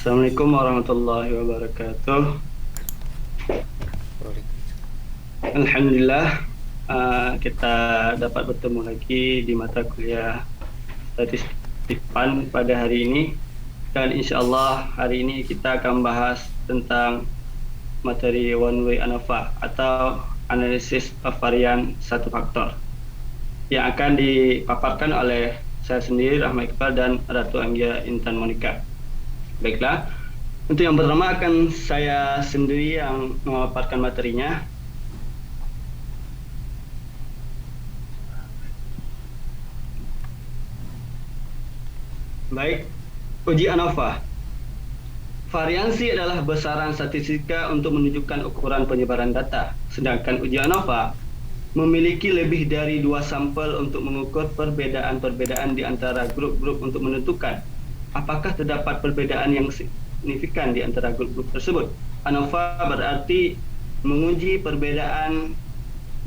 Assalamualaikum warahmatullahi wabarakatuh. Alhamdulillah, kita dapat bertemu lagi di mata kuliah statistik PAN pada hari ini. Dan insya Allah hari ini kita akan bahas tentang materi one way ANOVA atau analisis varian satu faktor yang akan dipaparkan oleh saya sendiri, Rahmat Iqbal, dan Ratu Anggia Intan Monika. Baiklah, untuk yang pertama akan saya sendiri yang memaparkan materinya. Baik, uji ANOVA. Variansi adalah besaran statistika untuk menunjukkan ukuran penyebaran data, sedangkan uji ANOVA memiliki lebih dari dua sampel untuk mengukur perbedaan-perbedaan di antara grup-grup untuk menentukan apakah terdapat perbedaan yang signifikan di antara grup-grup tersebut. ANOVA berarti menguji perbedaan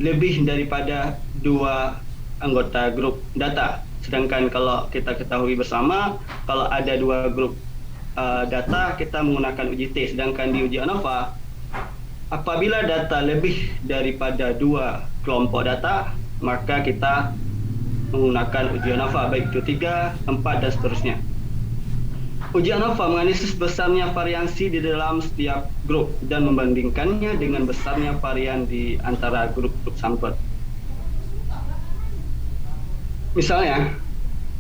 lebih daripada dua anggota grup data. Sedangkan kalau kita ketahui bersama, kalau ada dua grup data, kita menggunakan uji T. Sedangkan di uji ANOVA, apabila data lebih daripada dua kelompok data, maka kita menggunakan uji ANOVA, baik itu 3, 4, dan seterusnya. Uji ANOVA menganalisis besarnya variansi di dalam setiap grup dan membandingkannya dengan besarnya varian di antara grup-grup sampel. Misalnya,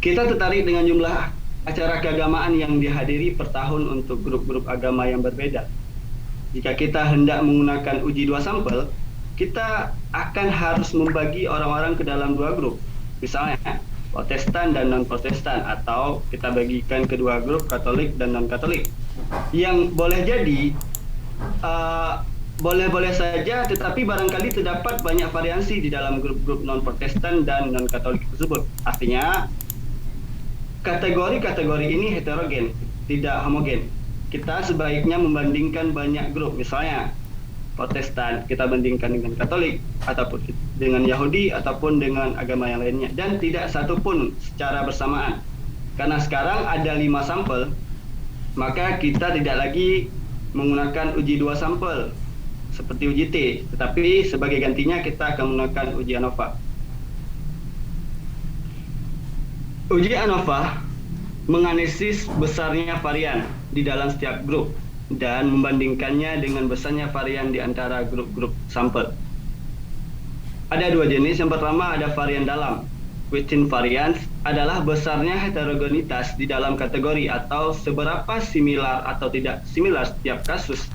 kita tertarik dengan jumlah acara keagamaan yang dihadiri per tahun untuk grup-grup agama yang berbeda. Jika kita hendak menggunakan uji dua sampel, kita akan harus membagi orang-orang ke dalam dua grup. Misalnya, Protestan dan non-Protestan, atau kita bagikan kedua grup Katolik dan non-Katolik. Yang boleh jadi boleh-boleh saja, tetapi barangkali terdapat banyak variansi di dalam grup-grup non-Protestan dan non-Katolik tersebut. Artinya, kategori-kategori ini heterogen, tidak homogen. Kita sebaiknya membandingkan banyak grup, misalnya Protestan kita bandingkan dengan Katolik, ataupun dengan Yahudi, ataupun dengan agama yang lainnya, dan tidak satu pun secara bersamaan. Karena sekarang ada 5 sampel, maka kita tidak lagi menggunakan uji dua sampel seperti uji T, tetapi sebagai gantinya kita akan menggunakan uji ANOVA. Uji ANOVA menganalisis besarnya varian di dalam setiap grup dan membandingkannya dengan besarnya varian di antara grup-grup sampel. Ada dua jenis. Yang pertama ada varian dalam. Within variance adalah besarnya heterogenitas di dalam kategori atau seberapa similar atau tidak similar setiap kasus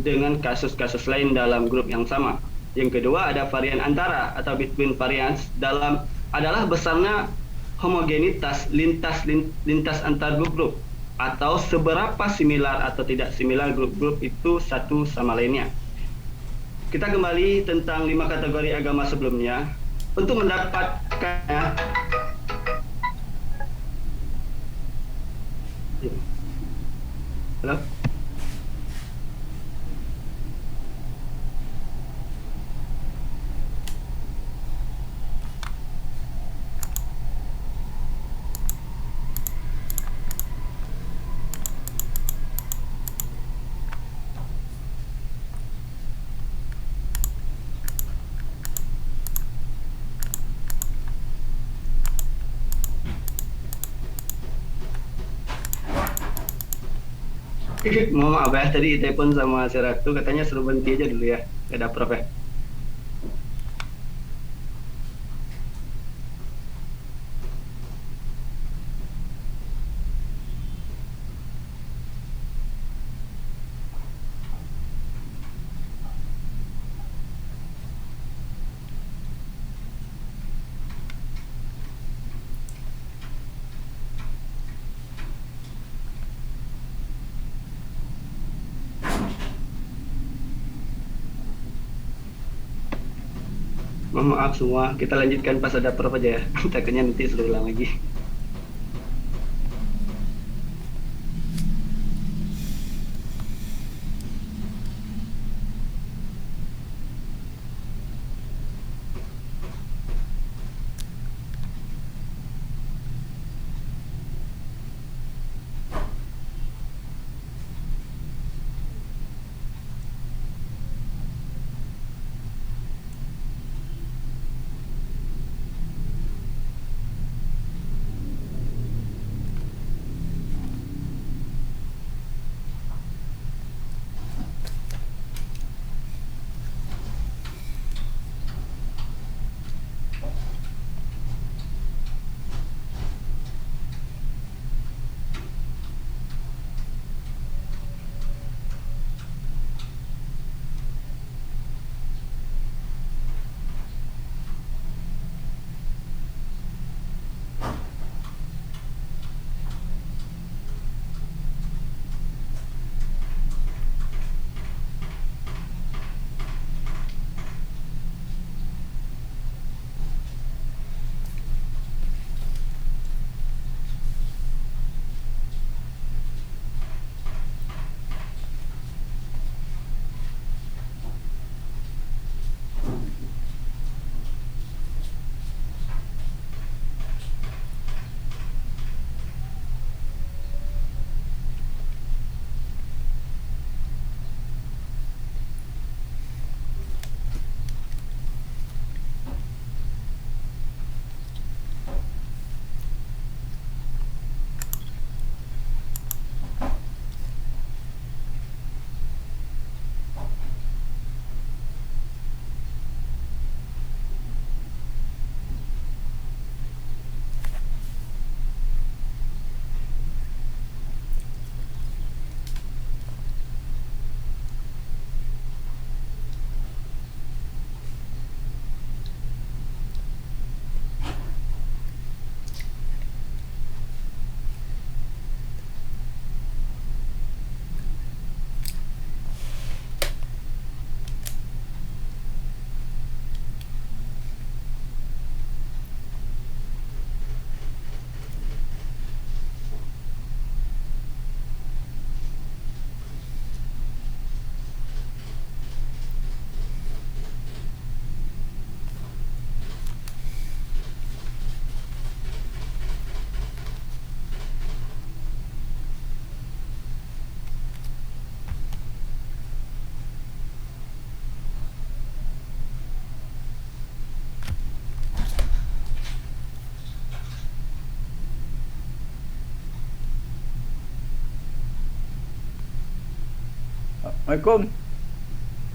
dengan kasus-kasus lain dalam grup yang sama. Yang kedua ada varian antara atau between variance dalam adalah besarnya homogenitas lintas antar grup-grup atau seberapa similar atau tidak similar grup-grup itu satu sama lainnya. Kita kembali tentang 5 kategori agama sebelumnya. Untuk mendapatkannya, halo? Mohon maaf ya, tadi telepon sama si Ratu, katanya suruh berhenti aja dulu ya. Gak ada prof ya. Mohon maaf semua, kita lanjutkan pas ada prof aja ya. Takutnya nanti suruh ulang lagi. Assalamualaikum.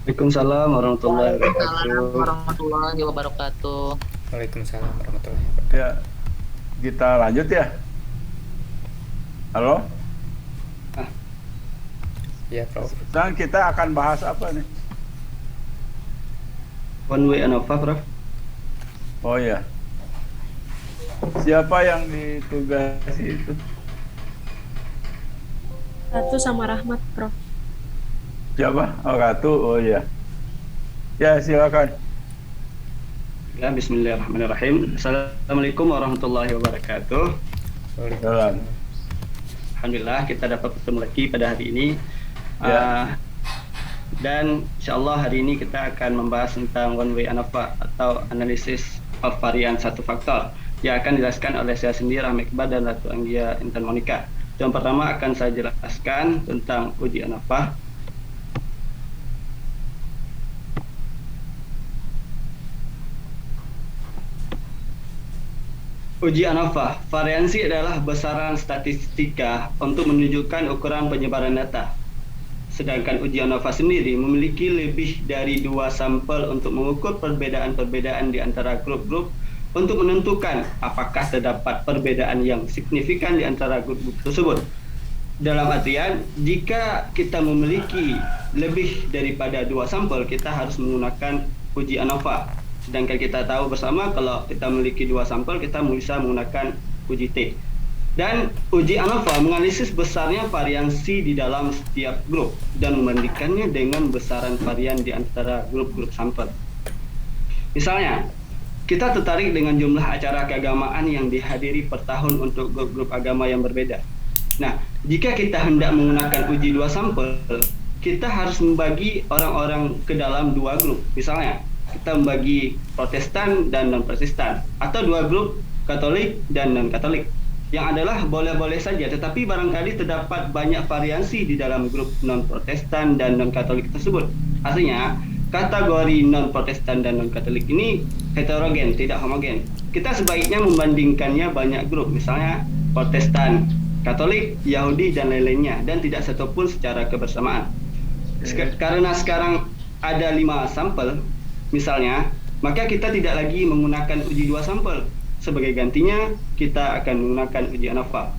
Waalaikumsalam warahmatullahi Waalaikumsalam wabarakatuh. warahmatullahi wabarakatuh. Waalaikumsalam warahmatullahi wabarakatuh. Ya, kita lanjut ya. Halo. Ah, Ya, Prof. Dan kita akan bahas apa nih? one way ANOVA, Prof. Oh ya. Siapa yang ditugasi itu? Ratu sama Rahmat, Prof. Siapa? Oh, Ratu. Oh ya. Ya, silakan. Ya, bismillahirrahmanirrahim. Assalamualaikum warahmatullahi wabarakatuh. Jalan. Alhamdulillah kita dapat bertemu lagi pada hari ini. Ya. Dan insyaallah hari ini kita akan membahas tentang one way ANOVA atau analisis of varian satu faktor yang akan dijelaskan oleh saya sendiri, Rahmat Iqbal, dan Ratu Anggia Intan Monika. Yang pertama akan saya jelaskan tentang uji ANOVA. Uji ANOVA, variansi adalah besaran statistika untuk menunjukkan ukuran penyebaran data. Sedangkan uji ANOVA sendiri memiliki lebih dari 2 sampel untuk mengukur perbedaan-perbedaan di antara grup-grup untuk menentukan apakah terdapat perbedaan yang signifikan di antara grup-grup tersebut. Dalam artian, jika kita memiliki lebih daripada 2 sampel, kita harus menggunakan uji ANOVA. Sedangkan kita tahu bersama kalau kita memiliki 2 sampel, kita bisa menggunakan uji T. Dan uji ANOVA menganalisis besarnya variansi di dalam setiap grup dan membandingkannya dengan besaran varian di antara grup-grup sampel. Misalnya, kita tertarik dengan jumlah acara keagamaan yang dihadiri per tahun untuk grup-grup agama yang berbeda. Nah, jika kita hendak menggunakan uji 2 sampel, kita harus membagi orang-orang ke dalam 2 grup. Misalnya, kita membagi Protestan dan non-Protestan, atau 2 grup Katolik dan non-Katolik, yang adalah boleh-boleh saja, tetapi barangkali terdapat banyak variansi di dalam grup non-Protestan dan non-Katolik tersebut. Artinya, kategori non-Protestan dan non-Katolik ini heterogen, tidak homogen. Kita sebaiknya membandingkannya banyak grup, misalnya Protestan, Katolik, Yahudi, dan lain-lainnya, dan tidak satupun secara kebersamaan. Karena sekarang ada 5 sampel, misalnya, maka kita tidak lagi menggunakan uji 2 sampel. Sebagai gantinya, kita akan menggunakan uji ANOVA.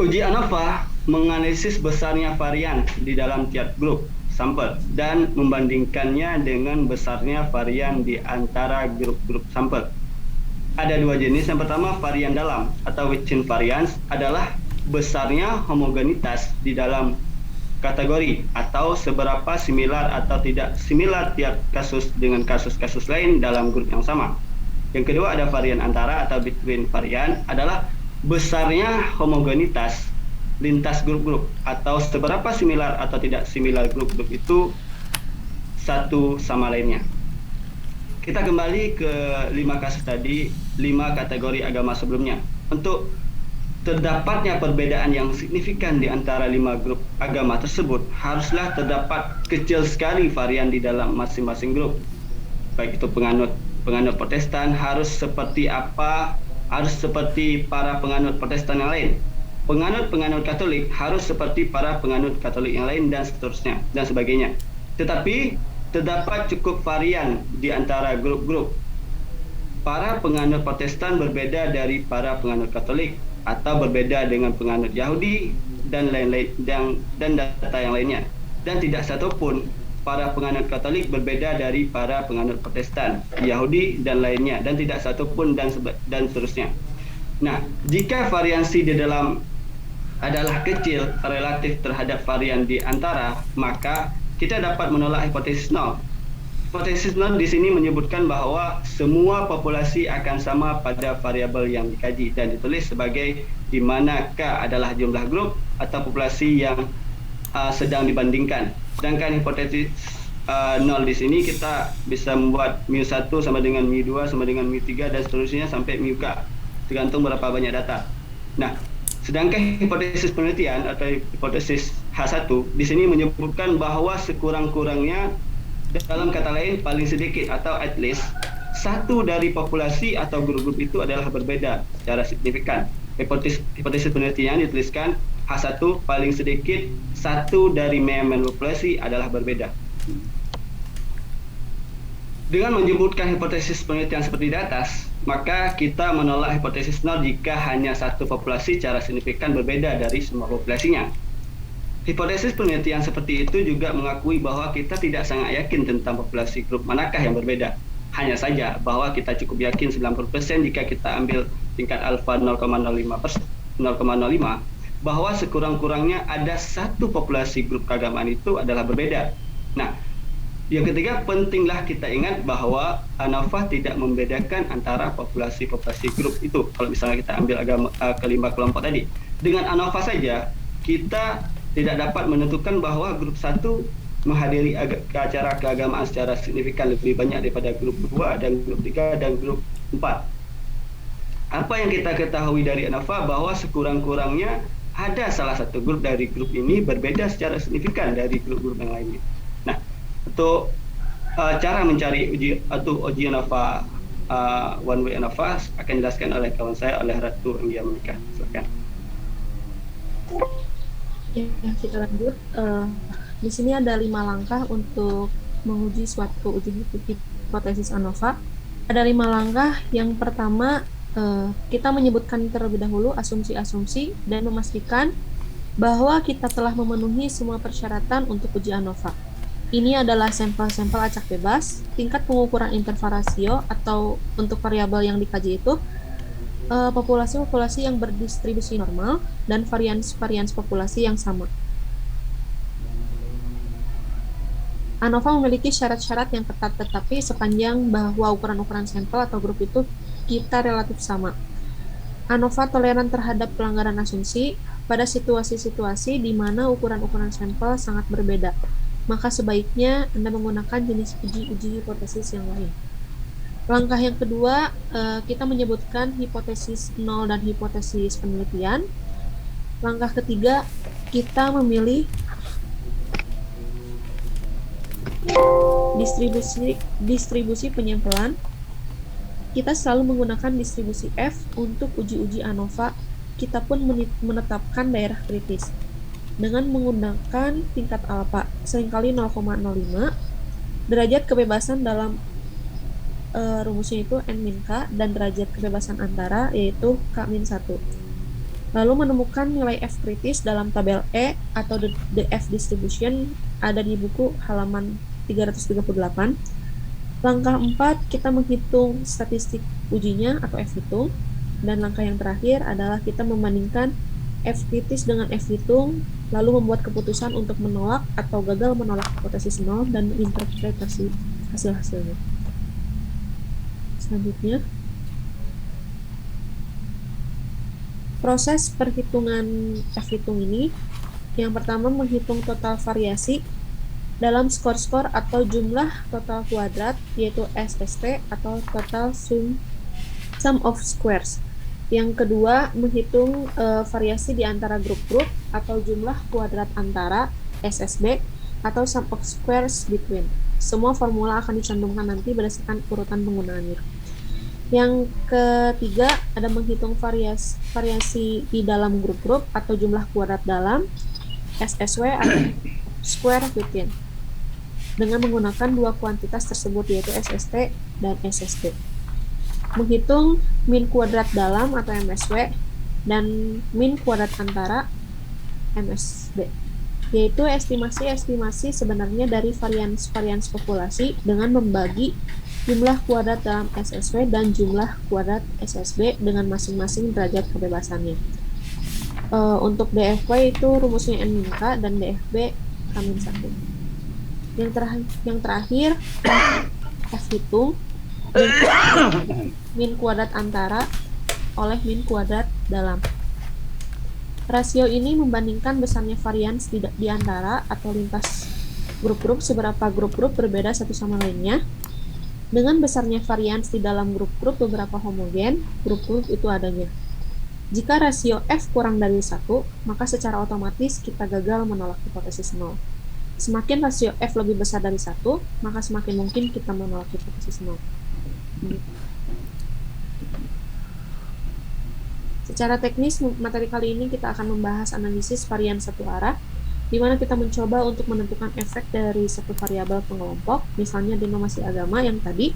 Uji ANOVA menganalisis besarnya varian di dalam tiap grup sampel dan membandingkannya dengan besarnya varian di antara grup-grup sampel. Ada 2 jenis. Yang pertama, varian dalam atau within variance adalah besarnya homogenitas di dalam kategori atau seberapa similar atau tidak similar tiap kasus dengan kasus-kasus lain dalam grup yang sama. Yang kedua, ada varian antara atau between varian adalah besarnya homogenitas lintas grup-grup atau seberapa similar atau tidak similar grup-grup itu satu sama lainnya. Kita kembali ke 5 kasus tadi, 5 kategori agama sebelumnya. Untuk terdapatnya perbedaan yang signifikan di antara 5 grup agama tersebut, haruslah terdapat kecil sekali varian di dalam masing-masing grup. Baik itu penganut Protestan harus seperti apa, harus seperti para penganut Protestan yang lain. Penganut Katolik harus seperti para penganut Katolik yang lain, dan seterusnya dan sebagainya. Tetapi terdapat cukup varian di antara grup-grup. Para penganut Protestan berbeda dari para penganut Katolik, atau berbeda dengan penganut Yahudi dan lain-lain, dan data yang lainnya. Dan tidak satupun para penganut Katolik berbeda dari para penganut Protestan, Yahudi dan lainnya, dan tidak satupun dan seterusnya. Nah, jika variansi di dalam adalah kecil relatif terhadap varian di antara, maka kita dapat menolak hipotesis nol. Hipotesis nol di sini menyebutkan bahwa semua populasi akan sama pada variabel yang dikaji dan ditulis sebagai di manakah adalah jumlah grup atau populasi yang sedang dibandingkan. Sedangkan hipotesis nol di sini kita bisa membuat mu1 sama dengan mu2 sama dengan mu3 dan seterusnya sampai mu-k, tergantung berapa banyak data. Nah, sedangkan hipotesis penelitian atau hipotesis H1 di sini menyebutkan bahwa sekurang-kurangnya, dalam kata lain paling sedikit atau at least, satu dari populasi atau grup-grup itu adalah berbeda secara signifikan. Hipotesis penelitian dituliskan H1 paling sedikit satu dari meaman populasi adalah berbeda. Dengan menyebutkan hipotesis penelitian seperti di atas, maka kita menolak hipotesis nol jika hanya satu populasi secara signifikan berbeda dari semua populasinya. Hipotesis penelitian seperti itu juga mengakui bahwa kita tidak sangat yakin tentang populasi grup manakah yang berbeda. Hanya saja bahwa kita cukup yakin 90% jika kita ambil tingkat alfa 0,05 bahwa sekurang-kurangnya ada satu populasi grup keagamaan itu adalah berbeda. Nah, yang ketiga, pentinglah kita ingat bahwa ANOVA tidak membedakan antara populasi-populasi grup itu. Kalau misalnya kita ambil kelima kelompok tadi, dengan ANOVA saja kita tidak dapat menentukan bahwa grup 1 menghadiri acara keagamaan secara signifikan lebih banyak daripada grup 2 dan grup 3 dan grup 4. Apa yang kita ketahui dari ANOVA bahwa sekurang-kurangnya ada salah satu grup dari grup ini berbeda secara signifikan dari grup-grup yang lainnya. Nah, untuk cara mencari uji ANOVA one way ANOVA akan dijelaskan oleh kawan saya, oleh Ratu Anggia Monika. Silakan. Ya, kita lanjut. Di sini ada 5 langkah untuk menguji suatu uji hipotesis ANOVA. Ada 5 langkah. Yang pertama, kita menyebutkan terlebih dahulu asumsi-asumsi dan memastikan bahwa kita telah memenuhi semua persyaratan untuk uji ANOVA. Ini adalah sampel-sampel acak bebas, tingkat pengukuran interval rasio atau untuk variabel yang dikaji itu populasi-populasi yang berdistribusi normal dan varians populasi yang sama. ANOVA memiliki syarat-syarat yang ketat, tetapi sepanjang bahwa ukuran-ukuran sampel atau grup itu kita relatif sama. ANOVA toleran terhadap pelanggaran asumsi pada situasi-situasi di mana ukuran-ukuran sampel sangat berbeda. Maka sebaiknya Anda menggunakan jenis uji hipotesis yang lain. Langkah yang kedua, kita menyebutkan hipotesis nol dan hipotesis penelitian. Langkah ketiga, kita memilih distribusi penyampelan. Kita selalu menggunakan distribusi F untuk uji-uji ANOVA. Kita pun menetapkan daerah kritis dengan menggunakan tingkat alfa seringkali 0,05, derajat kebebasan dalam rumusnya itu N-K, dan derajat kebebasan antara yaitu K-1. Lalu menemukan nilai F kritis dalam tabel E atau the F distribution ada di buku halaman 338. Langkah 4, kita menghitung statistik ujinya atau F hitung, dan langkah yang terakhir adalah kita membandingkan F kritis dengan F hitung, lalu membuat keputusan untuk menolak atau gagal menolak hipotesis nol dan menginterpretasi hasil-hasilnya. Selanjutnya, proses perhitungan F hitung ini, yang pertama menghitung total variasi dalam skor-skor atau jumlah total kuadrat, yaitu SST atau total sum of squares. Yang kedua, menghitung variasi di antara grup-grup atau jumlah kuadrat antara SSB atau sum of squares between. Semua formula akan dicantumkan nanti berdasarkan urutan penggunaannya. Yang ketiga, ada menghitung variasi di dalam grup-grup atau jumlah kuadrat dalam SSW atau square within dengan menggunakan dua kuantitas tersebut, yaitu SST dan SSB. Menghitung min kuadrat dalam atau MSW dan min kuadrat antara MSB, yaitu estimasi sebenarnya dari varians populasi dengan membagi jumlah kuadrat dalam SSW dan jumlah kuadrat SSB dengan masing-masing derajat kebebasannya. Untuk DFY itu rumusnya N-K dan DFB K-1. Yang terakhir F hitung min kuadrat antara oleh min kuadrat dalam. Rasio ini membandingkan besarnya varians di antara atau lintas grup-grup seberapa grup-grup berbeda satu sama lainnya dengan besarnya varians di dalam grup-grup beberapa homogen grup-grup itu adanya. Jika rasio F kurang dari 1, maka secara otomatis kita gagal menolak hipotesis 0. Semakin rasio F lebih besar dari 1, maka semakin mungkin kita menolak hipotesis 0. Secara teknis, materi kali ini kita akan membahas analisis varian satu arah, di mana kita mencoba untuk menentukan efek dari satu variabel pengelompok, misalnya denomasi agama yang tadi,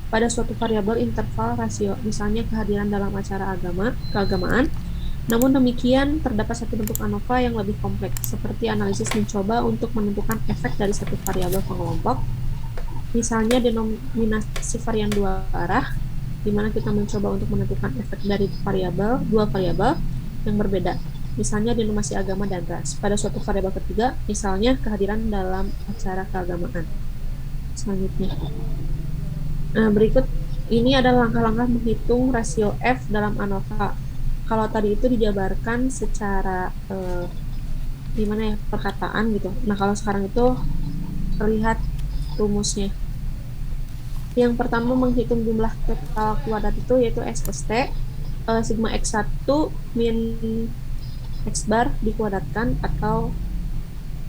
pada suatu variabel interval rasio, misalnya kehadiran dalam acara keagamaan. Namun demikian, terdapat satu bentuk ANOVA yang lebih kompleks, seperti analisis mencoba untuk menentukan efek dari satu variabel pengelompok, misalnya denominasi varian dua arah, di mana kita mencoba untuk menentukan efek dari dua variabel yang berbeda, misalnya denominasi agama dan ras, pada suatu variabel ketiga, misalnya kehadiran dalam acara keagamaan. Selanjutnya, berikut ini adalah langkah-langkah menghitung rasio F dalam ANOVA. Kalau tadi itu dijabarkan secara gimana ya, perkataan gitu. Nah, kalau sekarang itu terlihat rumusnya. Yang pertama menghitung jumlah total kuadrat itu yaitu SST, sigma X1 min X bar dikuadratkan, atau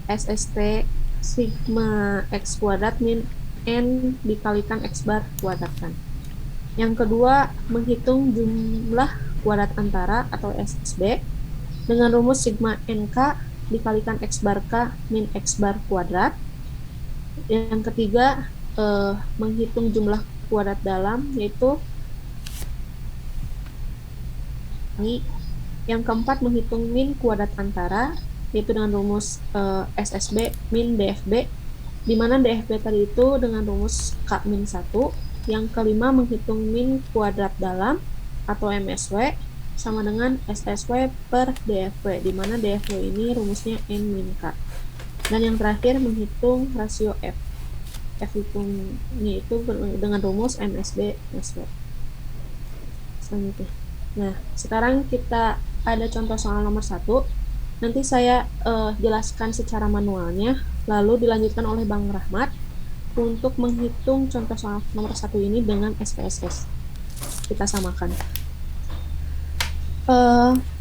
SST sigma X kuadrat min N dikalikan X bar kuadratkan. Yang kedua, menghitung jumlah kuadrat antara atau SSB dengan rumus sigma NK dikalikan X bar K min X bar kuadrat. Yang ketiga, menghitung jumlah kuadrat dalam, yaitu ini. Yang keempat, menghitung min kuadrat antara, yaitu dengan rumus SSB min DFB, di mana DFB tadi itu dengan rumus K min 1. Yang kelima, menghitung min kuadrat dalam atau MSW sama dengan SSW per DFW, di mana DFW ini rumusnya N min K. Dan yang terakhir, menghitung rasio F. F hitungnya itu dengan rumus MSB MSW. Selanjutnya. Nah, sekarang kita ada contoh soal nomor 1. Nanti saya jelaskan secara manualnya, lalu dilanjutkan oleh Bang Rahmat untuk menghitung contoh soal nomor 1 ini dengan SPSS. Kita samakan.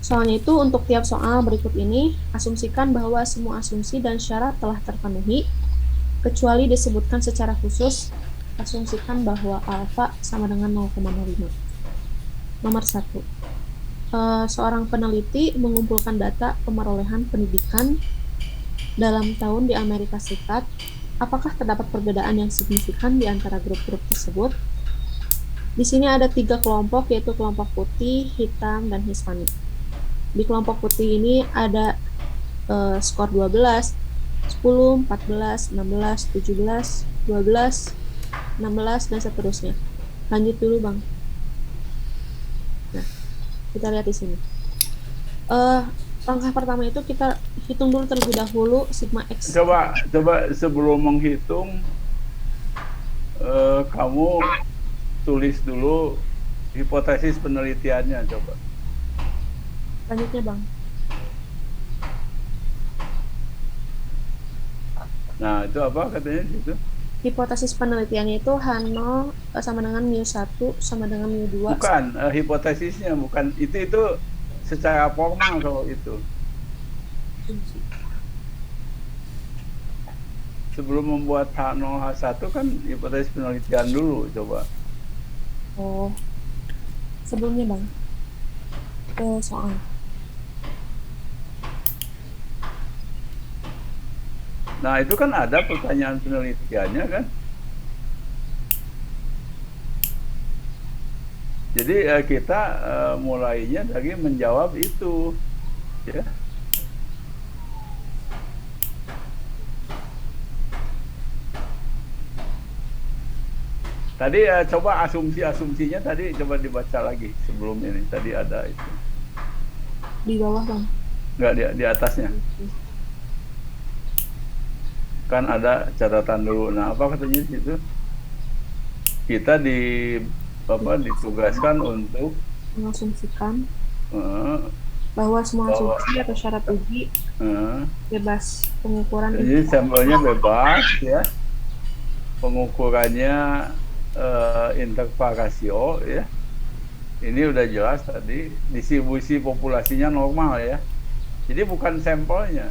Soalnya itu untuk tiap soal berikut ini, asumsikan bahwa semua asumsi dan syarat telah terpenuhi, kecuali disebutkan secara khusus, asumsikan bahwa alfa sama dengan 0,05. Nomor 1. Seorang peneliti mengumpulkan data pemerolehan pendidikan dalam tahun di Amerika Serikat. Apakah terdapat perbedaan yang signifikan di antara grup-grup tersebut? Di sini ada 3 kelompok, yaitu kelompok putih, hitam, dan Hispanik. Di kelompok putih ini ada skor 12, 10, 14, 16, 17, 12, 16, dan seterusnya. Lanjut dulu, Bang. Nah, kita lihat di sini. Langkah pertama itu kita hitung dulu terlebih dahulu sigma X. Coba sebelum menghitung, kamu tulis dulu hipotesis penelitiannya, coba. Lanjutnya, Bang. Nah, itu apa katanya itu? Hipotesis penelitiannya itu H0 sama dengan mu1 sama dengan mu2. Bukan, hipotesisnya bukan. Itu secara formal kalau itu. Sebelum membuat H0, H1 kan hipotesis penelitian dulu, coba. Oh, sebelumnya, Bang. Soal. Nah, itu kan ada pertanyaan penelitiannya kan. Jadi kita mulainya dari menjawab itu, ya. Tadi coba asumsinya tadi coba dibaca lagi sebelum ini. Tadi ada itu. Di bawah, Bang. Enggak, di atasnya. Kan ada catatan dulu. Nah, apa katanya di situ? Kita ditugaskan untuk mengasumsikan bahwa semua asumsi atau syarat uji bebas pengukuran. Jadi sampelnya bebas, ya. Pengukurannya interval rasio, ya. Ini udah jelas tadi, distribusi populasinya normal, ya. Jadi bukan sampelnya.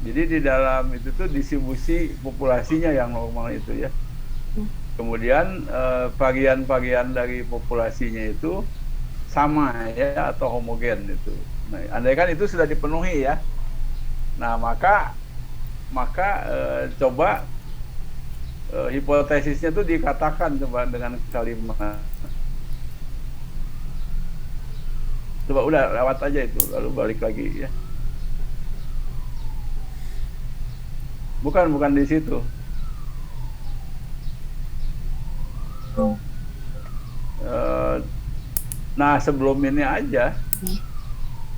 Jadi di dalam itu tuh distribusi populasinya yang normal itu, ya. Kemudian varian-varian dari populasinya itu sama ya atau homogen itu. Nah, andaikan itu sudah dipenuhi ya. Nah, maka coba hipotesisnya itu dikatakan coba dengan kalimat. Coba udah lewat aja itu, lalu balik lagi ya. Bukan di situ. Nah, sebelum ini aja.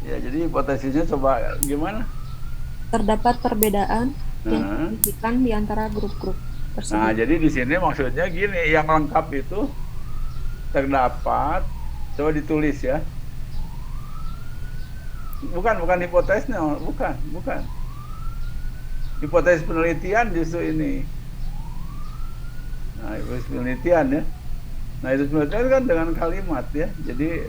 Ya, jadi hipotesisnya coba gimana? Terdapat perbedaan yang signifikan di antara grup-grup tersebut. Nah, jadi di sini maksudnya gini, yang lengkap itu terdapat, coba ditulis ya. Bukan hipotesisnya, bukan. Hipotesis penelitian justru ini. Nah, hipotesis penelitian ya. Nah, itu penelitian kan dengan kalimat ya. Jadi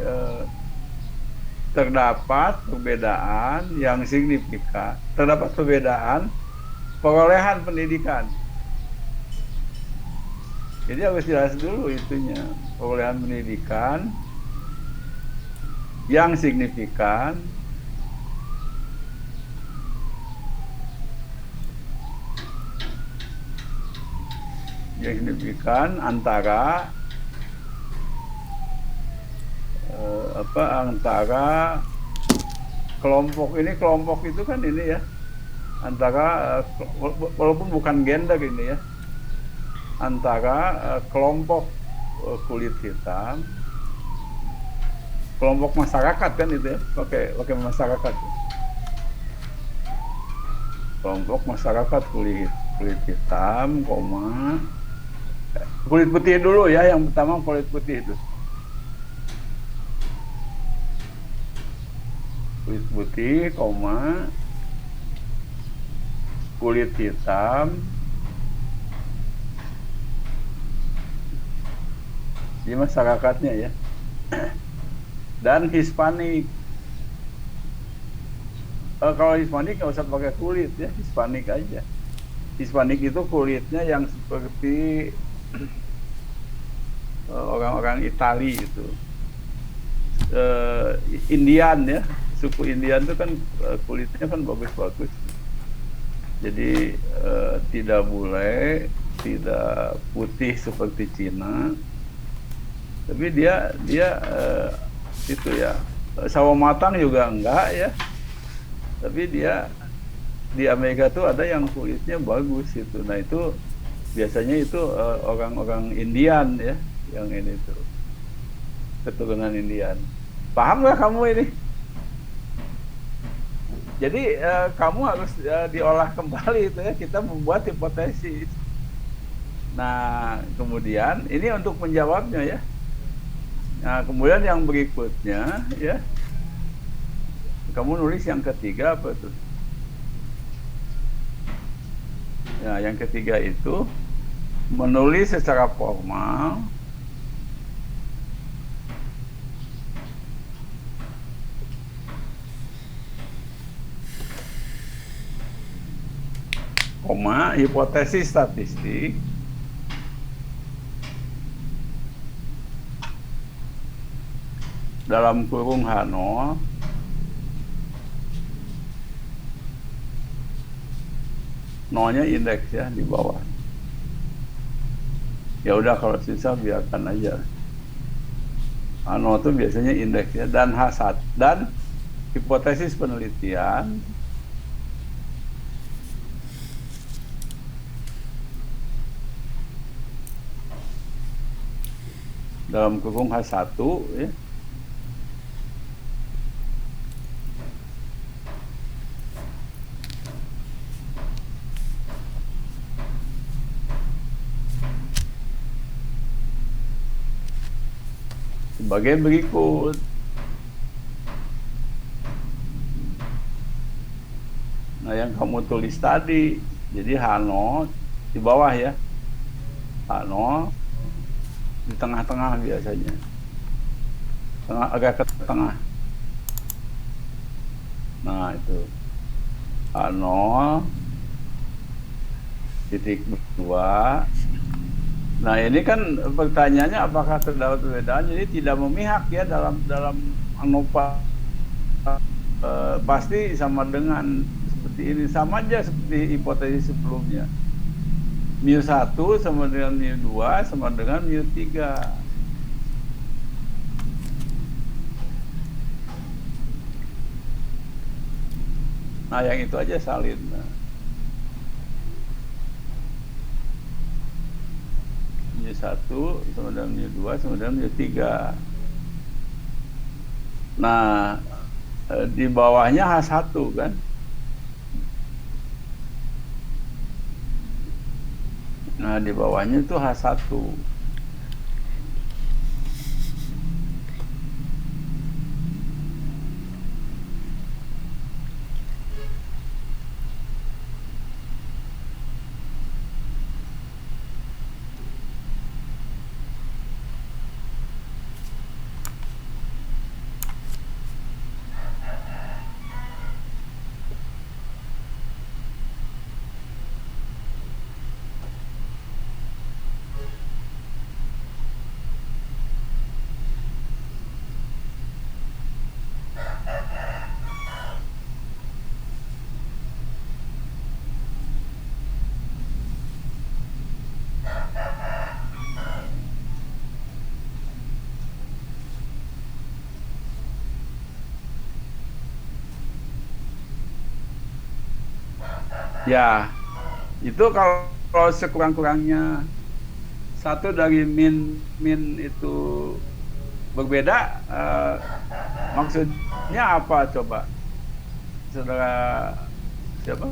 terdapat perbedaan yang signifikan. Terdapat perbedaan perolehan pendidikan. Jadi harus jelas dulu itunya. Perolehan pendidikan yang signifikan antara antara kelompok itu kan ini ya, antara walaupun bukan gender ini ya, antara kelompok kulit hitam, kelompok masyarakat kan itu ya, pakai masyarakat, kelompok masyarakat kulit hitam, kulit putih dulu ya, yang pertama kulit putih itu. Kulit putih, kulit hitam, di masyarakatnya ya, dan Hispanik. Kalau Hispanik nggak usah pakai kulit ya, Hispanik aja. Hispanik itu kulitnya yang seperti orang-orang Itali itu, Indian ya, suku Indian itu kan kulitnya kan bagus-bagus. Jadi tidak putih seperti Cina, tapi dia itu ya, sawo matang juga enggak ya, tapi dia di Amerika tuh ada yang kulitnya bagus itu. Nah, itu biasanya itu orang-orang Indian ya, yang ini tuh keturunan Indian. Paham nggak kamu ini? Jadi kamu harus diolah kembali itu ya, kita membuat hipotesis. Nah, kemudian ini untuk menjawabnya ya. Nah, kemudian yang berikutnya ya, kamu nulis yang ketiga apa tuh? Ya, yang ketiga itu menulis secara formal hipotesis statistik dalam kurung H0 nolnya indeks ya di bawah. Ya udah, kalau sisa biarkan aja. H0 itu biasanya indeks ya, dan H1 dan hipotesis penelitian dalam kurung H1 ya. Sebagai berikut. Nah, yang kamu tulis tadi, jadi H0 di bawah ya, H0 di tengah-tengah biasanya, agak ke tengah. Nah, itu H0 titik 2 Nah ini kan pertanyaannya apakah terdapat perbedaan? Jadi tidak memihak ya dalam ANOVA pasti sama dengan seperti ini, sama aja seperti hipotesis sebelumnya. Mu1 sama dengan mu2 sama dengan mu3. Nah yang itu aja salin. Mu1 sama dengan mu2 sama dengan mu3. Nah di bawahnya H1 kan. Nah di bawahnya itu H1. Ya, itu kalau sekurang-kurangnya satu dari min itu berbeda, maksudnya apa coba? Saudara siapa?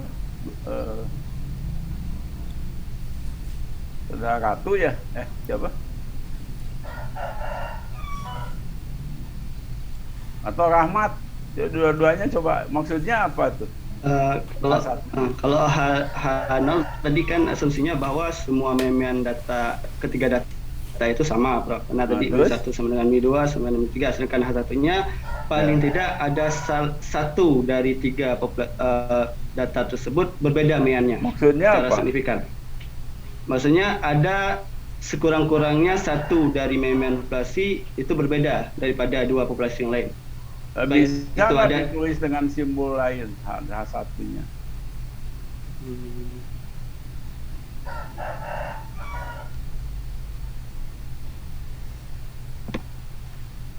Saudara Ratu ya? Siapa? Atau Rahmat? Dua-duanya coba maksudnya apa tuh? Kalau H0 tadi kan asumsinya bahwa semua memean data ketiga data itu sama, Prof. Karena tadi Mi1 sama dengan Mi2 sama dengan Mi3, sedangkan H1-nya paling tidak ada satu dari tiga data tersebut berbeda meannya. Maksudnya secara apa? Signifikan. Maksudnya ada sekurang-kurangnya satu dari memean populasi itu berbeda daripada dua populasi yang lain. Bisa itu ada ditulis dengan simbol lain H1-nya.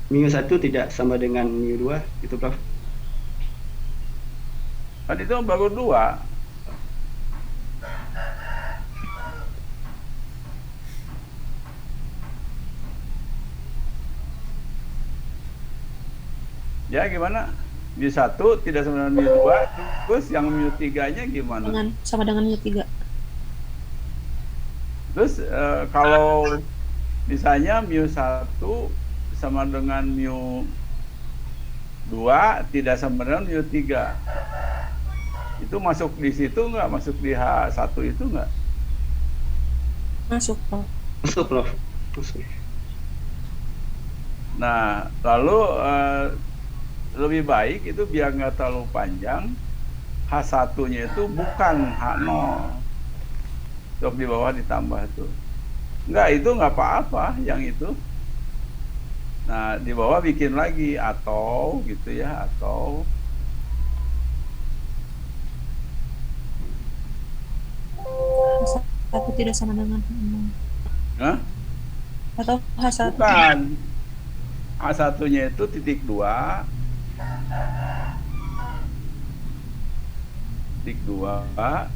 Mu1 tidak sama dengan Mu2 itu, Prof. Kan itu baru 2. Ya gimana? Mu1 tidak sama dengan Mu2, terus yang Mu3-nya gimana? Sama dengan mu3. Terus kalau misalnya Mu1 sama dengan Mu2 tidak sama dengan Mu3, itu masuk di situ nggak? Masuk di H1 itu nggak? Masuk, Prof. Masuk, Prof. Masuk. Nah, lalu lebih baik itu biar nggak terlalu panjang, H1-nya itu bukan H0. Coba di bawah ditambah tuh. Enggak, itu nggak apa-apa yang itu. Nah, di bawah bikin lagi atau gitu ya, atau H1 tidak sama dengan H0. Hah? Atau H1. Bukan. H1-nya itu titik 2. Titik 2.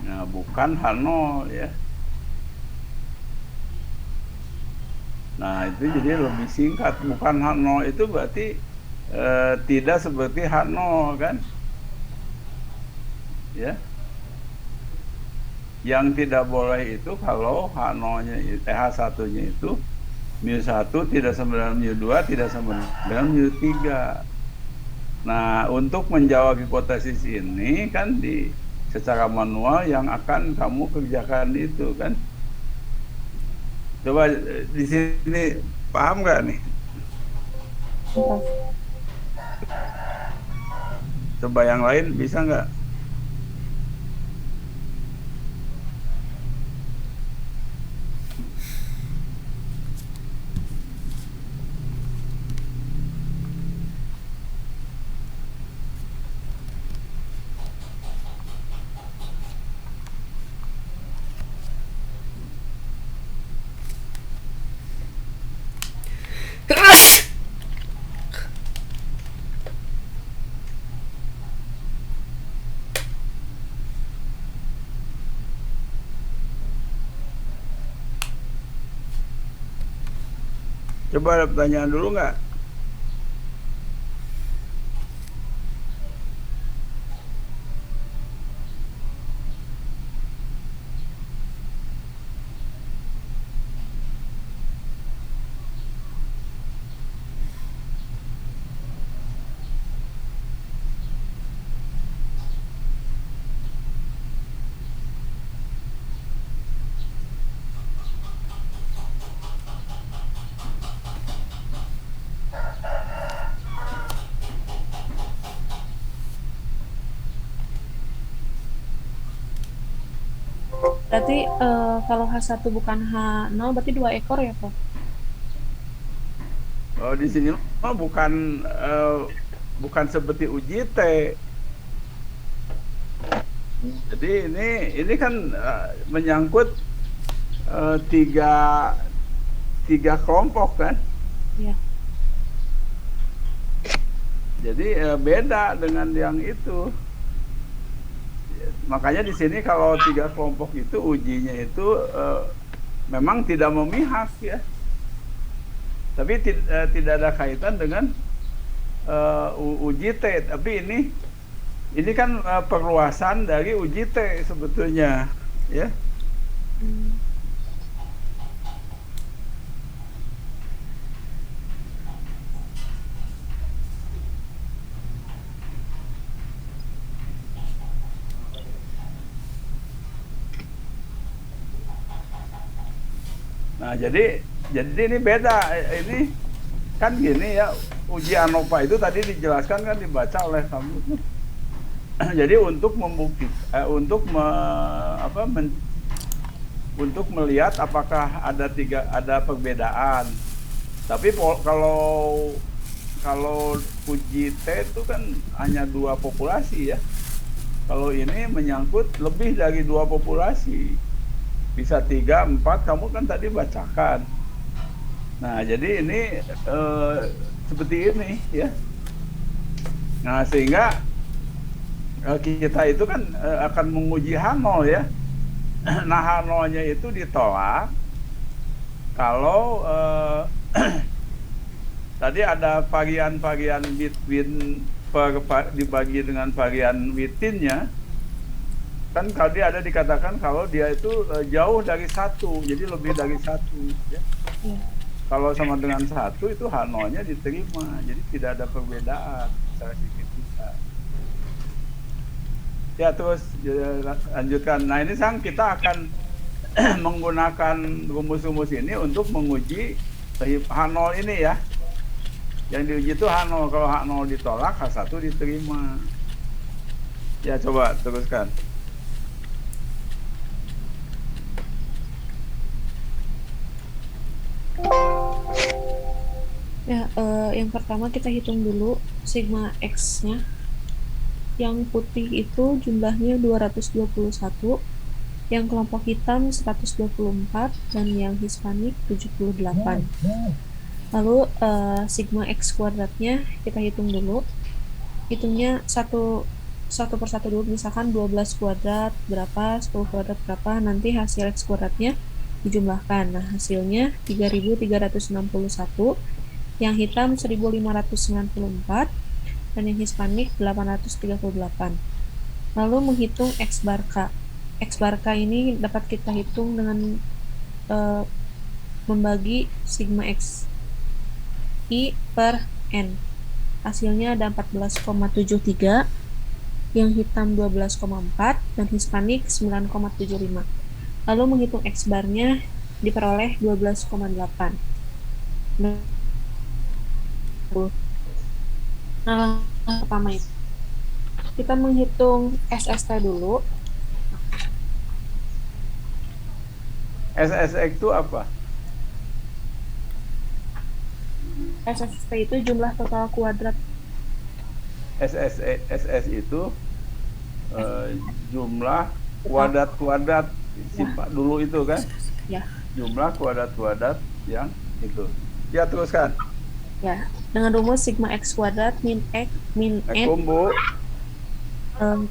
Nah, bukan H0 ya. Nah, itu jadi lebih singkat. Bukan H0 itu berarti tidak seperti H0 kan? Ya. Yang tidak boleh itu kalau H0-nya, H1-nya itu Mu1 tidak sama dengan Mu2, tidak sama dengan Mu3. Nah, untuk menjawab hipotesis ini kan secara manual yang akan kamu kerjakan itu kan. Coba di sini paham nggak nih? Coba yang lain bisa nggak? Coba ada pertanyaan dulu nggak? Berarti kalau H1 bukan H0 berarti 2 ekor ya, Prof? Oh, di sini mah bukan seperti uji T. Jadi ini kan menyangkut tiga kelompok kan. Iya. Jadi beda dengan yang itu. Makanya di sini kalau tiga kelompok itu ujinya itu memang tidak memihak ya. Tapi tidak ada kaitan dengan uji T. Tapi ini kan perluasan dari uji T sebetulnya, ya. Nah, jadi ini beda. Ini kan gini ya, uji ANOVA itu tadi dijelaskan kan dibaca oleh kamu. Jadi untuk membuktikan, untuk melihat apakah ada perbedaan. Tapi kalau uji T itu kan hanya 2 populasi ya. Kalau ini menyangkut lebih dari 2 populasi, bisa 3, 4. Kamu kan tadi bacakan. Nah, jadi ini seperti ini ya. Nah, sehingga kita itu kan akan menguji H0 ya. Nah, H0-nya itu ditolak kalau tadi ada varian-varian between dibagi dengan varian within-nya. Kan tadi ada dikatakan kalau dia itu jauh dari 1, jadi lebih dari 1 ya. Kalau sama dengan 1 itu H0-nya diterima, jadi tidak ada perbedaan secara signifikan. Ya, terus lanjutkan. Nah, ini kita akan menggunakan rumus-rumus ini untuk menguji H0 ini ya. Yang diuji itu H0. Kalau H0 ditolak, H1 diterima. Ya, coba teruskan. Ya, yang pertama kita hitung dulu sigma X-nya. Yang putih itu jumlahnya 221, yang kelompok hitam 124, dan yang Hispanik 78. Lalu sigma X kuadratnya kita hitung dulu. Hitungnya satu persatu dulu, misalkan 12 kuadrat berapa, 10 kuadrat berapa, nanti hasil X kuadratnya dijumlahkan. Nah, hasilnya 3361, yang hitam 1594, dan yang Hispanik 838. Lalu menghitung X bar K. X bar K ini dapat kita hitung dengan membagi sigma X I per N. Hasilnya ada 14,73, yang hitam 12,4, dan Hispanik 9,75. Lalu menghitung X barnya diperoleh 12,8. Nah, yang pertama itu kita menghitung SST dulu. SSX itu apa? SST itu jumlah total kuadrat. SS itu jumlah kuadrat-kuadrat sifat dulu itu kan? Ya, Jumlah kuadrat-kuadrat yang itu. Ya, teruskan. ya. Dengan rumus sigma x kuadrat min x min n Bu.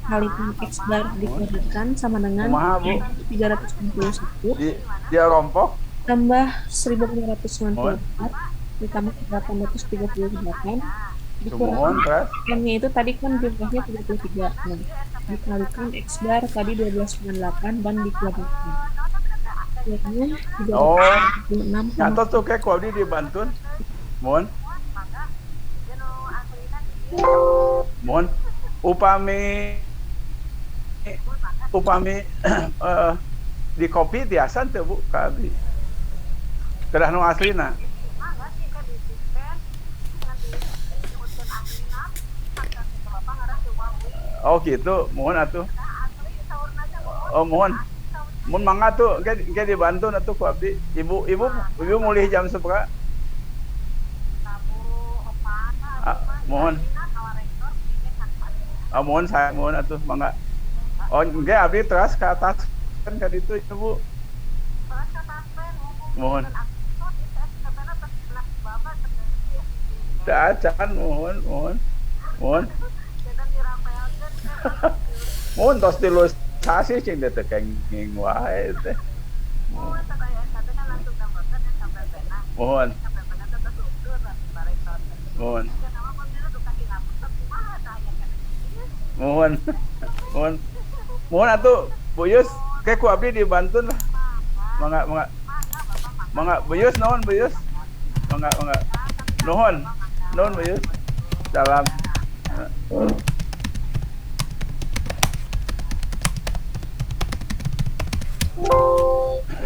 kalikan x bar dikuadratkan sama dengan Kumaha, Bu? 361 Dia rompok. tambah 1594 ditambah 838 Mohon, dikurangi Pres. n-nya itu tadi kan jumlahnya 33. Nah, dikalikan x bar tadi 12,8 dan dikuadratkan. N-nya Oh, 36,6. nyatot tuh kayak kau dibantun. Mohon. Mohon. Upami di kopi tiasan tuh Bu kali. Kedah nu aslina. Oh gitu, mohon atuh. Oh mohon. Mun mangga tuh kayak dibantu atuh ku abdi. Ibu mulih jam seberapa? Mohon. Mohon saya mohon atuh mangga. Oh enggak abdi teras ke atas kan ka ditu Ibu. Mohon. Dacan mohon. Mohon tos dilusasi cing teh kenging wae teh. Mohon. Mohon atuh Bu Yus kayak ku abdi dibantun lah. Mangga Bu Yus naon Bu Yus? Mangga. Nuhun Bu Yus. Salam.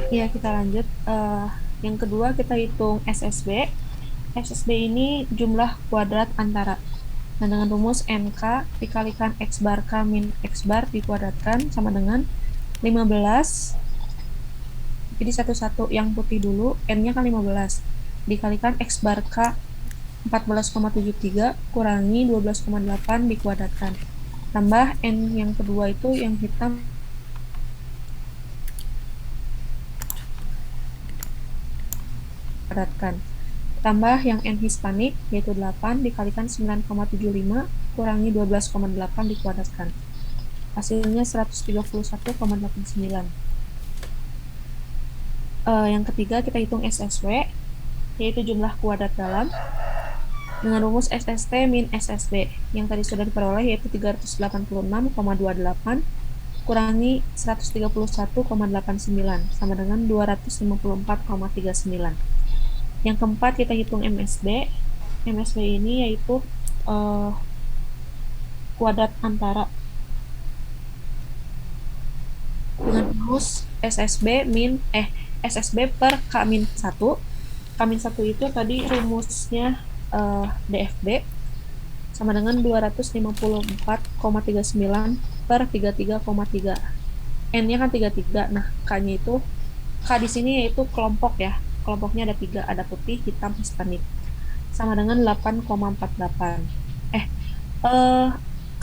Ya, kita lanjut. Yang kedua kita hitung SSB. SSB ini jumlah kuadrat antara. Nah, dengan rumus NK dikalikan X bar K min X bar dikuadratkan sama dengan 15. Jadi satu-satu yang putih dulu, N-nya kan 15. Dikalikan X bar K 14,73 kurangi 12,8 dikuadratkan. Tambah N yang kedua itu yang hitam kuadratkan. Tambah yang N Hispanik yaitu 8 dikalikan 9,75 kurangi 12,8 dikuadratkan. Hasilnya 131,89. Yang ketiga kita hitung SSW yaitu jumlah kuadrat dalam dengan rumus SST min SSB yang tadi sudah diperoleh yaitu 386,28 kurangi 131,89 sama dengan 254,39. Yang keempat kita hitung MSB. MSB ini yaitu kuadrat antara dengan rumus SSB per K-1. K-1 itu tadi rumusnya DFB sama dengan 254,39 per 33,3. N-nya kan 33. Nah, K-nya itu K di sini yaitu kelompok ya. Kelompoknya ada 3, ada putih, hitam, hispanik. Sama dengan 8,48.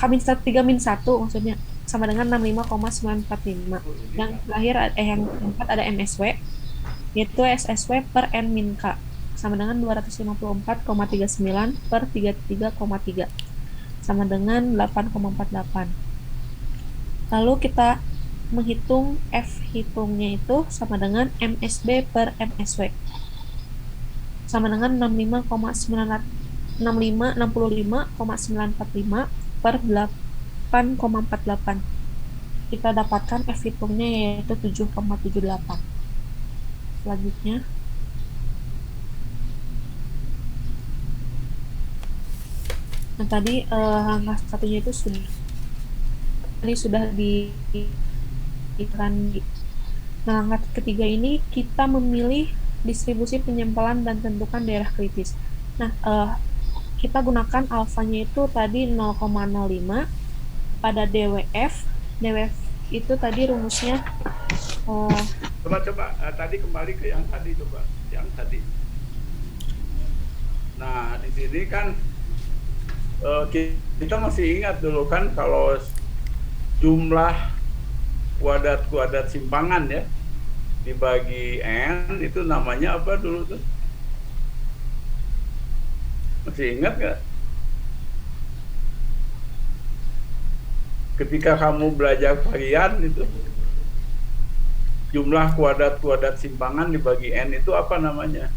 K-3-1 maksudnya sama dengan 65,945. Yang terakhir yang keempat ada MSW yaitu SSW per N min K sama dengan 254,39 per 33,3 sama dengan 8,48. Lalu kita menghitung F hitungnya itu sama dengan MSB per MSW sama dengan 65,945 per 8,48. Kita dapatkan F hitungnya yaitu 7,78. Selanjutnya nah tadi angka satunya itu sudah di Nah, langkah ketiga ini kita memilih distribusi penyempelan dan tentukan daerah kritis. Nah, kita gunakan alfanya itu tadi 0,05 pada DWF. DWF itu tadi rumusnya Coba tadi kembali ke yang tadi, coba yang tadi. Nah, di sini kan kita masih ingat dulu kan kalau jumlah kuadrat simpangan ya dibagi N itu namanya apa dulu tuh? Masih ingat nggak? Ketika kamu belajar varian itu jumlah kuadrat simpangan dibagi N itu apa namanya?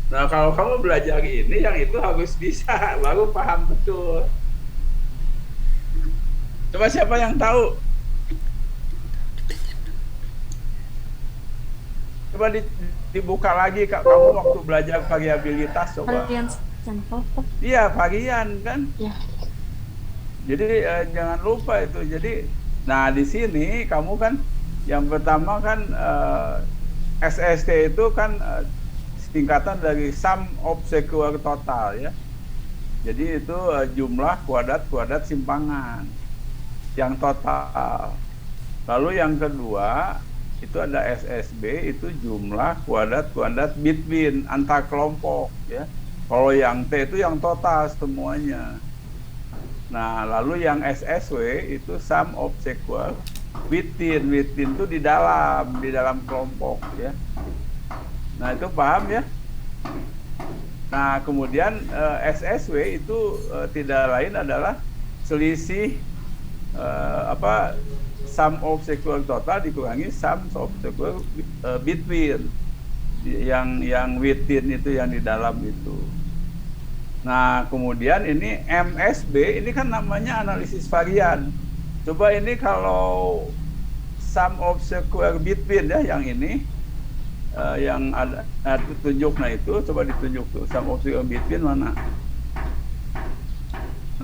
Nah, kalau kamu belajar ini, yang itu harus bisa, baru paham betul. Coba siapa yang tahu? Coba dibuka lagi, Kak. Kamu waktu belajar variabilitas, coba. varian sampel. Iya, varian kan? Ya. Jadi jangan lupa itu. Jadi, nah di sini kamu kan, yang pertama kan SST itu kan singkatan dari sum of square total ya. Jadi itu jumlah kuadrat simpangan yang total. Lalu yang kedua itu ada SSB, itu jumlah kuadrat between antar kelompok ya. Kalau yang T itu yang total semuanya. Nah, lalu yang SSW itu sum of square within itu di dalam kelompok ya. Nah, itu paham ya? Nah, kemudian SSW itu tidak lain adalah selisih sum of square total dikurangi sum of square between. Yang within itu yang di dalam itu. Nah, kemudian ini MSB ini kan namanya analisis varian. Coba ini kalau sum of square between ya yang ini yang ada tunjuk, nah itu coba ditunjuk tuh sum of square between mana?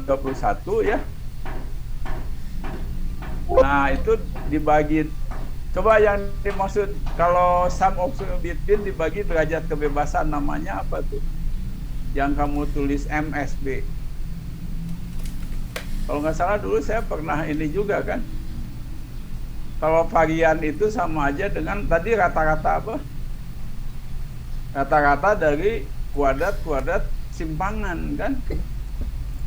21 ya. Nah, itu dibagi, coba yang dimaksud kalau sum of square between dibagi derajat kebebasan namanya apa tuh? Yang kamu tulis MSB. Kalau nggak salah dulu saya pernah ini juga kan. Kalau varian itu sama aja dengan tadi rata-rata apa? Rata-rata dari kuadrat simpangan kan.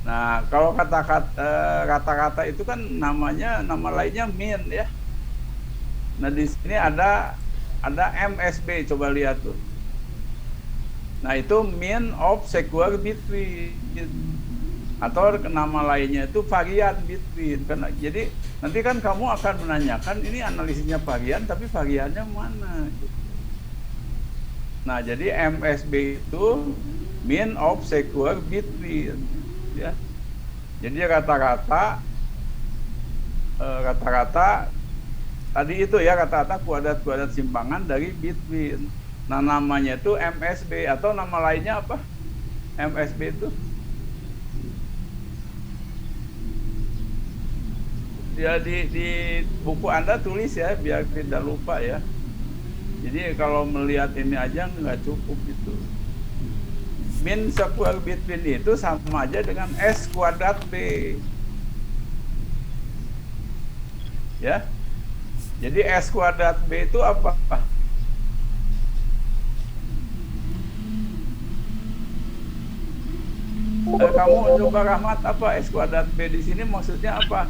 Nah, kalau rata-rata itu kan nama lainnya mean ya. Nah, di sini ada MSB, coba lihat tuh. Nah, itu mean of square between, atau nama lainnya itu varian between. Jadi nanti kan kamu akan menanyakan ini analisisnya varian, tapi variannya mana? Nah, jadi MSB itu mean of square between, ya. Jadi rata-rata tadi itu ya rata-rata kuadrat simpangan dari between. Nah, namanya itu MSB, atau nama lainnya apa? MSB itu ya di buku Anda tulis ya biar tidak lupa ya. Jadi kalau melihat ini aja nggak cukup itu. Mean square between itu sama aja dengan S kuadrat B. Ya. Jadi S kuadrat B itu apa? Kamu coba Rahmat, apa S kuadrat B di sini maksudnya apa?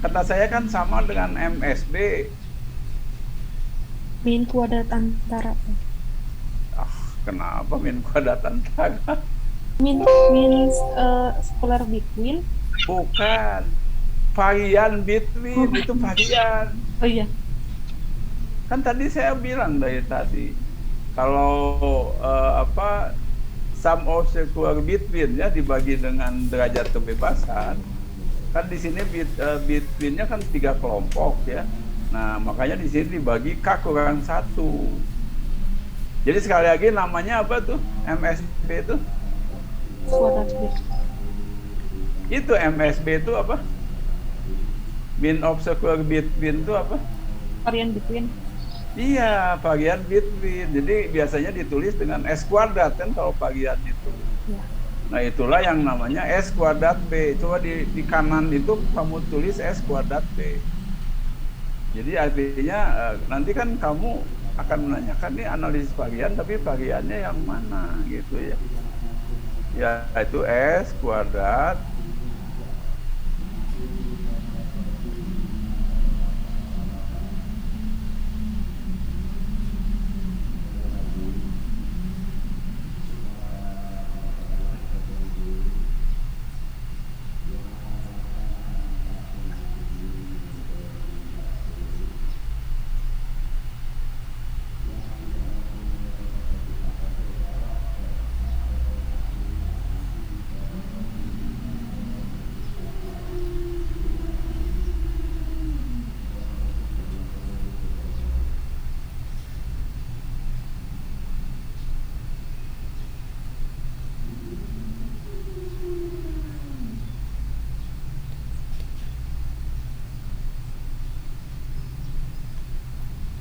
Kata saya kan sama dengan MSB. Min kuadrat antara. Kenapa min kuadrat antara? Min square between. Bukan. Varian between itu varian. Oh iya. Kan tadi saya bilang dari tadi kalau sum of square between ya dibagi dengan derajat kebebasan. Kan di sini between-nya kan 3 kelompok ya. Nah, makanya di sini dibagi K kurang 1. Jadi sekali lagi namanya apa tuh? MSB itu? Kuadrat B. Itu MSB itu apa? Mean of square between itu apa? Varian between. Iya, bagian between. Jadi biasanya ditulis dengan S kuadrat kan kalau bagian itu. Ya. Nah, itulah yang namanya S kuadrat B. Coba di kanan itu kamu tulis S kuadrat B. Jadi artinya nanti kan kamu akan menanyakan nih analisis bagian, tapi bagiannya yang mana gitu ya. Ya, itu S kuadrat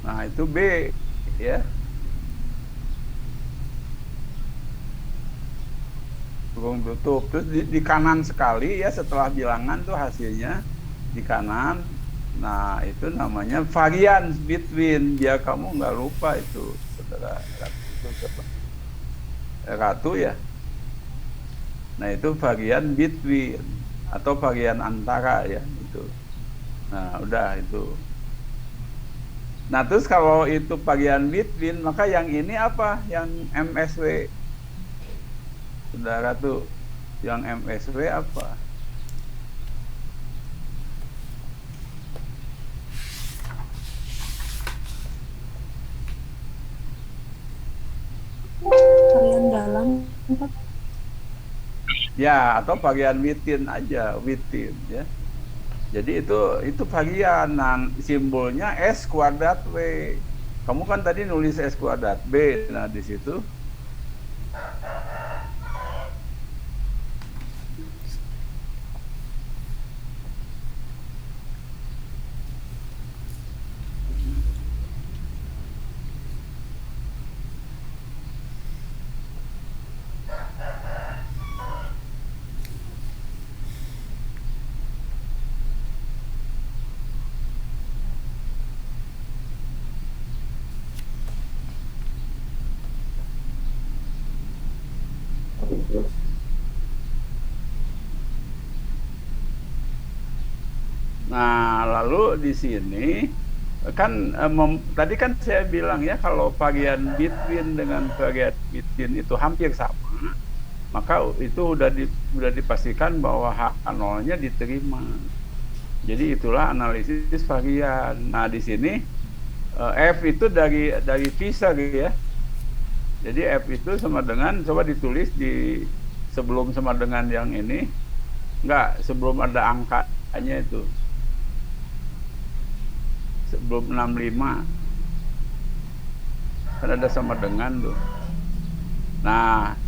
nah itu B ya. Kurung tutup. Terus di kanan sekali ya setelah bilangan tuh hasilnya di kanan. Nah itu namanya variance between. Biar kamu nggak lupa itu, saudara Ratu ya. Nah itu varian between atau varian antara ya itu. Nah udah itu. Nah terus kalau itu bagian between, maka yang ini apa? Yang MSW. Saudara tuh, yang MSW apa? Varian dalam, Pak. Ya, atau bagian within aja, within ya. Jadi itu bagian, nah simbolnya S kuadrat W. Kamu kan tadi nulis S kuadrat B, nah di situ nah, lalu di sini kan tadi kan saya bilang ya kalau bagian between dengan bagian between itu hampir sama, maka itu udah dipastikan bahwa H0-nya diterima. Jadi itulah analisis bagian. Nah, di sini F itu dari Fisher ya. Jadi F itu sama dengan, coba ditulis di sebelum sama dengan yang ini, enggak, sebelum ada angkanya itu. Sebelum 65 kan ada sama dengan tuh. Nah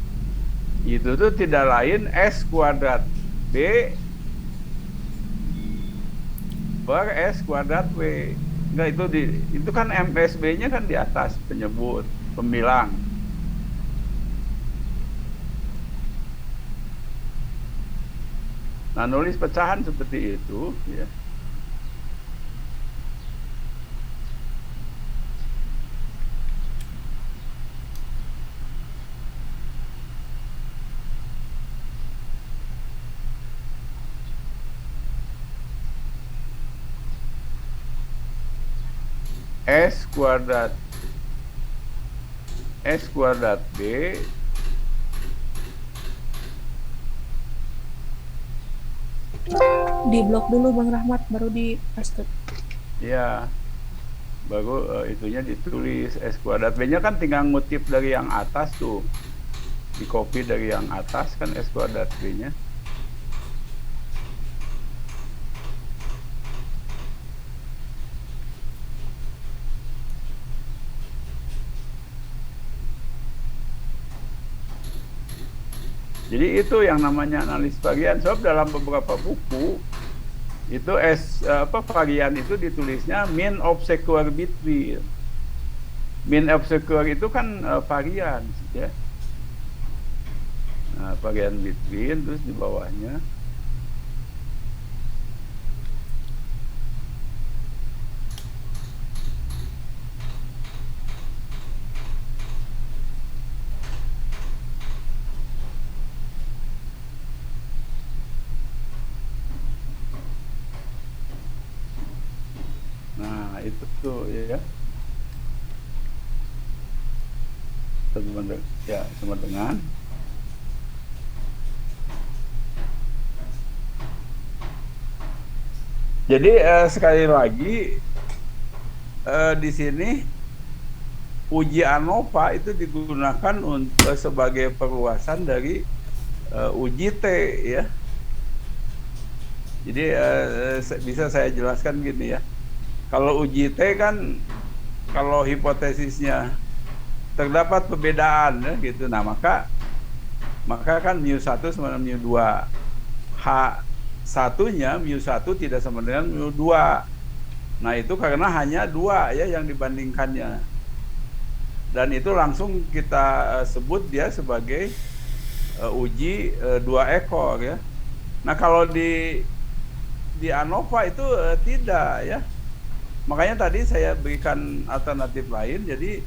itu tuh tidak lain S kuadrat B per S kuadrat W. Enggak, itu kan MSB nya kan di atas penyebut pembilang. Nah nulis pecahan seperti itu ya. S kuadrat B Di blok dulu Bang Rahmat, baru di paste. ya, baru itunya ditulis S kuadrat B nya kan tinggal ngutip dari yang atas tuh, di copy dari yang atas kan S kuadrat B nya. Jadi itu yang namanya analis bagian. Sebab dalam beberapa buku itu bagian itu ditulisnya mean of square between. Mean obscure itu kan varian, ya. Nah, varian between, terus di bawahnya nah itu tuh ya sama dengan jadi sekali lagi di sini uji ANOVA itu digunakan untuk sebagai perluasan dari uji T ya. Jadi bisa saya jelaskan gini ya. Kalau uji T kan kalau hipotesisnya terdapat perbedaan ya, gitu. Nah, maka kan mu1 sama dengan mu2. H1-nya mu1 tidak sama dengan mu2. Nah, itu karena hanya 2 ya yang dibandingkannya. Dan itu langsung kita sebut dia sebagai uji 2 ekor ya. Nah, kalau di ANOVA itu tidak ya. Makanya tadi saya berikan alternatif lain. Jadi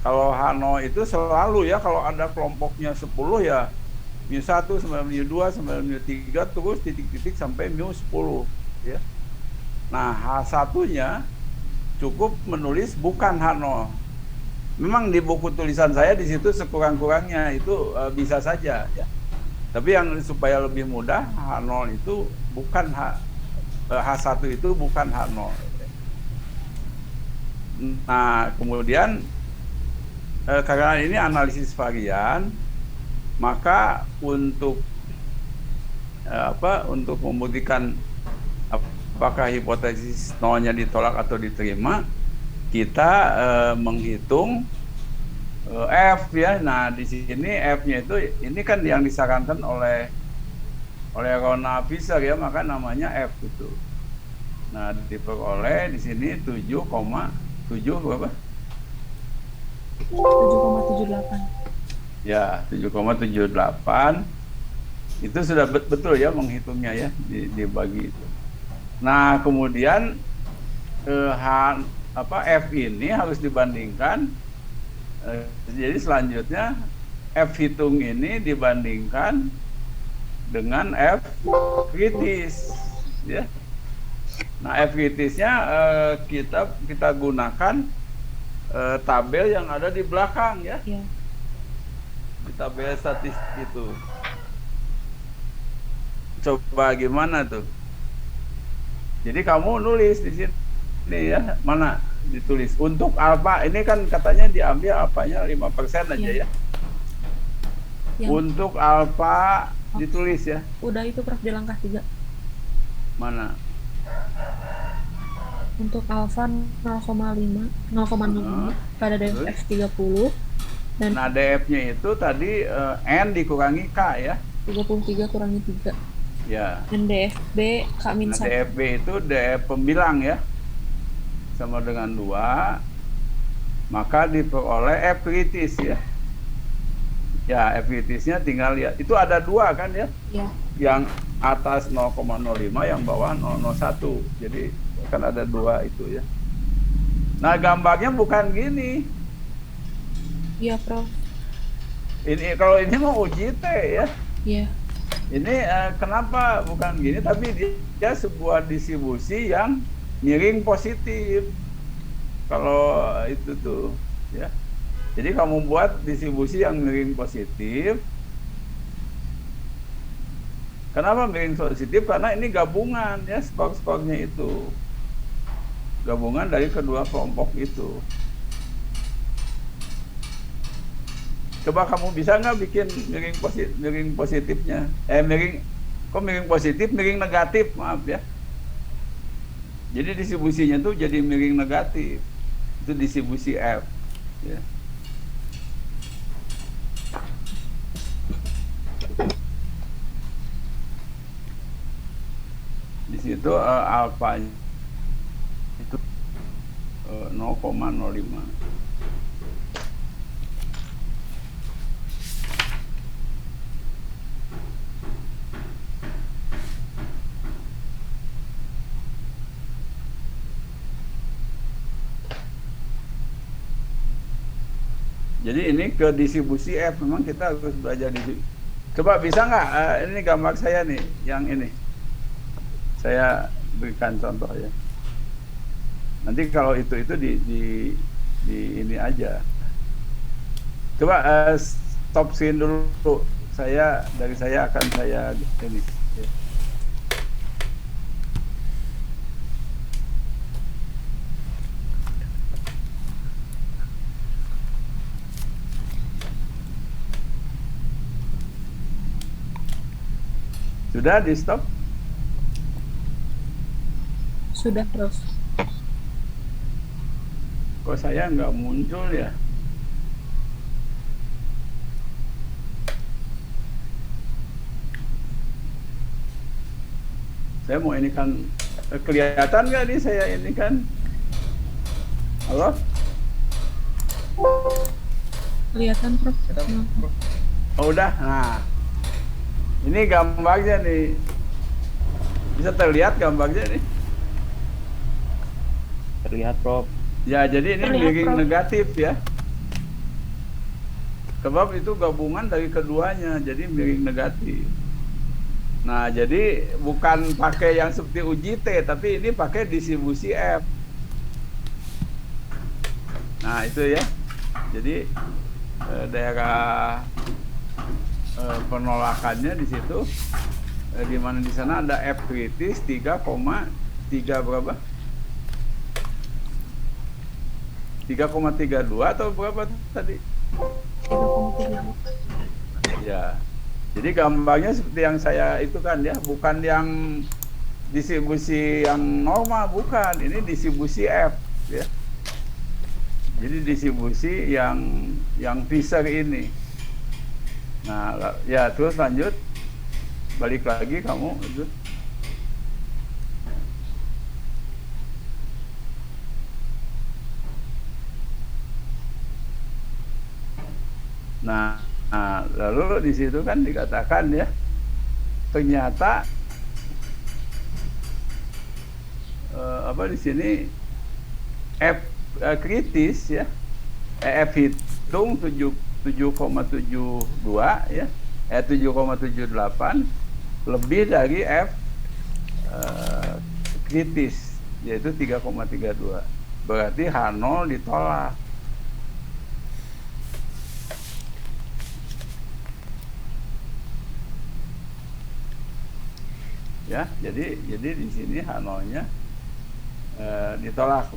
kalau H0 itu selalu ya, kalau ada kelompoknya 10 ya mu1 sampai mu2 sampai mu3 terus titik-titik sampai mu10 ya. Nah, H1-nya cukup menulis bukan H0. Memang di buku tulisan saya di situ sekurang-kurangnya itu bisa saja ya. Tapi yang supaya lebih mudah H0 itu bukan H1 itu bukan H0. Nah, kemudian karena ini analisis varian, maka untuk untuk membuktikan apakah hipotesis nolnya ditolak atau diterima, kita menghitung F ya. Nah, di sini F-nya itu ini kan yang disarankan oleh Rona Fischer ya, maka namanya F itu. Nah, diperoleh di sini 7,7 berapa? 7,78. Ya, 7,78. Itu sudah betul ya menghitungnya ya, dibagi itu. Nah, kemudian F ini harus dibandingkan. Jadi selanjutnya F hitung ini dibandingkan dengan F kritis ya. Nah, F kritisnya kita gunakan tabel yang ada di belakang ya. Ya. Di tabel statistik itu. Coba gimana tuh? Jadi kamu nulis di sini ya, mana ditulis untuk alfa ini kan katanya diambil alfanya 5% aja ya. Yang Untuk alfa ditulis ya. udah itu Prof di langkah 3. Mana? Untuk alfa 0,05 pada DF 30 dan Nah, DF-nya itu tadi N dikurangi K ya. 33 kurangi 3. Ya. Dan DFB K-1. Nah, DFB itu DF pembilang ya. Sama dengan 2. Maka diperoleh F kritis ya. Ya, F kritisnya tinggal lihat. Itu ada 2 kan ya? Ya. Yang atas 0,05, yang bawah 0,01. Jadi kan ada 2 itu ya. Nah, gambarnya bukan gini. Iya, Prof. Ini kalau ini mau uji T ya. Iya. Ini kenapa bukan gini, tapi dia sebuah distribusi yang miring positif. Kalau itu tuh ya. Jadi kamu buat distribusi yang miring positif. Kenapa miring positif? Karena ini gabungan ya, skor-skornya itu. Gabungan dari kedua kelompok itu. Coba kamu bisa nggak bikin miring positifnya? Miring positif, miring negatif, maaf ya. Jadi distribusinya tuh jadi miring negatif. Itu distribusi F. Ya. Di situ alfanya itu 0,05. Jadi ini ke distribusi F, memang kita harus belajar di. Coba bisa nggak? Ini gambar saya nih, yang ini. Saya berikan contoh ya. Nanti kalau itu di ini aja. Coba stop screen dulu. Dari saya akan saya ini. Sudah di stop? Sudah, Prof. Kok saya nggak muncul ya? Saya mau ini kan, kelihatan nggak nih saya ini kan? Halo? Kelihatan, Prof. Oh, udah. Nah, ini gambarnya nih. Bisa terlihat gambarnya nih? Terlihat, Prof. Ya, jadi ini Terlihat, miring Prof. negatif ya. Sebab itu gabungan dari keduanya, jadi miring negatif. Nah, jadi bukan pakai yang seperti uji T, tapi ini pakai distribusi F. Nah, itu ya. Jadi daerah penolakannya di situ, di mana di sana ada F kritis 3,3 berapa? 3,32 atau berapa tadi? 3,3. Ya. Jadi gambarnya seperti yang saya itu kan ya, bukan yang distribusi yang normal, bukan. Ini distribusi F ya. Jadi distribusi yang Fisher ini. Nah, ya terus lanjut. Balik lagi kamu itu. Nah, lalu di situ kan dikatakan ya, ternyata apa di sini F kritis ya, F hitung 7,72 ya, 7,78 lebih dari F kritis, yaitu 3,32. Berarti H0 ditolak. Ya, jadi di sini H0-nya ditolak.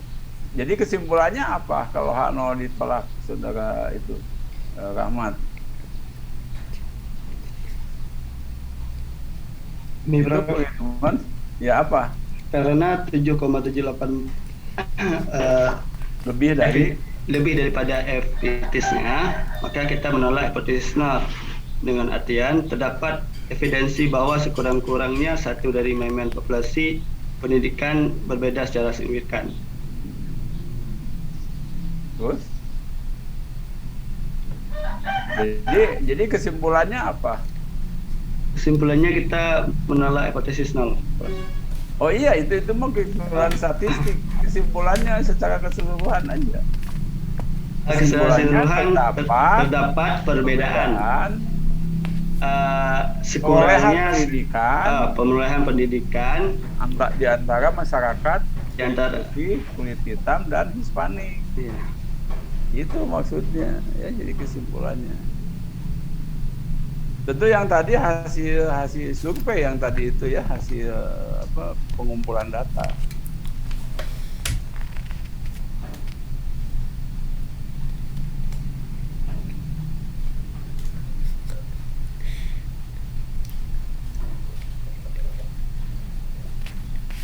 Jadi kesimpulannya apa kalau H0 ditolak, saudara itu Rahmat? Ini Itu perhitungan ya apa? karena 7,78 lebih daripada F kritisnya, maka kita menolak hipotesis nol. Dengan artian terdapat evidensi bahwa sekurang-kurangnya satu dari elemen populasi pendidikan berbeda secara signifikan. Terus? Jadi kesimpulannya apa? Kesimpulannya kita menolak hipotesis nol. Oh iya, itu mau kesimpulan statistik. Kesimpulannya secara keseluruhan aja. Keseluruhan terdapat perbedaan sekurangnya pemerolehan pendidikan di antara masyarakat di antara kulit hitam dan Hispanik. Iya. Itu maksudnya ya, jadi kesimpulannya. Tentu yang tadi hasil survei yang tadi itu ya, hasil pengumpulan data.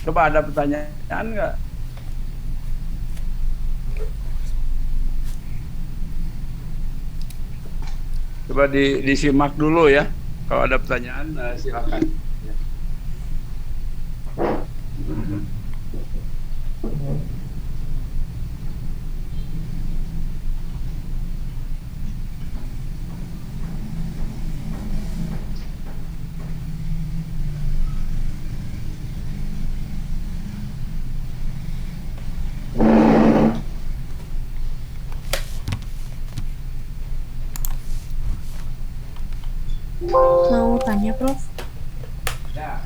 Coba ada pertanyaan nggak? Coba disimak dulu ya. Kalau ada pertanyaan silakan. Ya. mau tanya, Prof. Ya.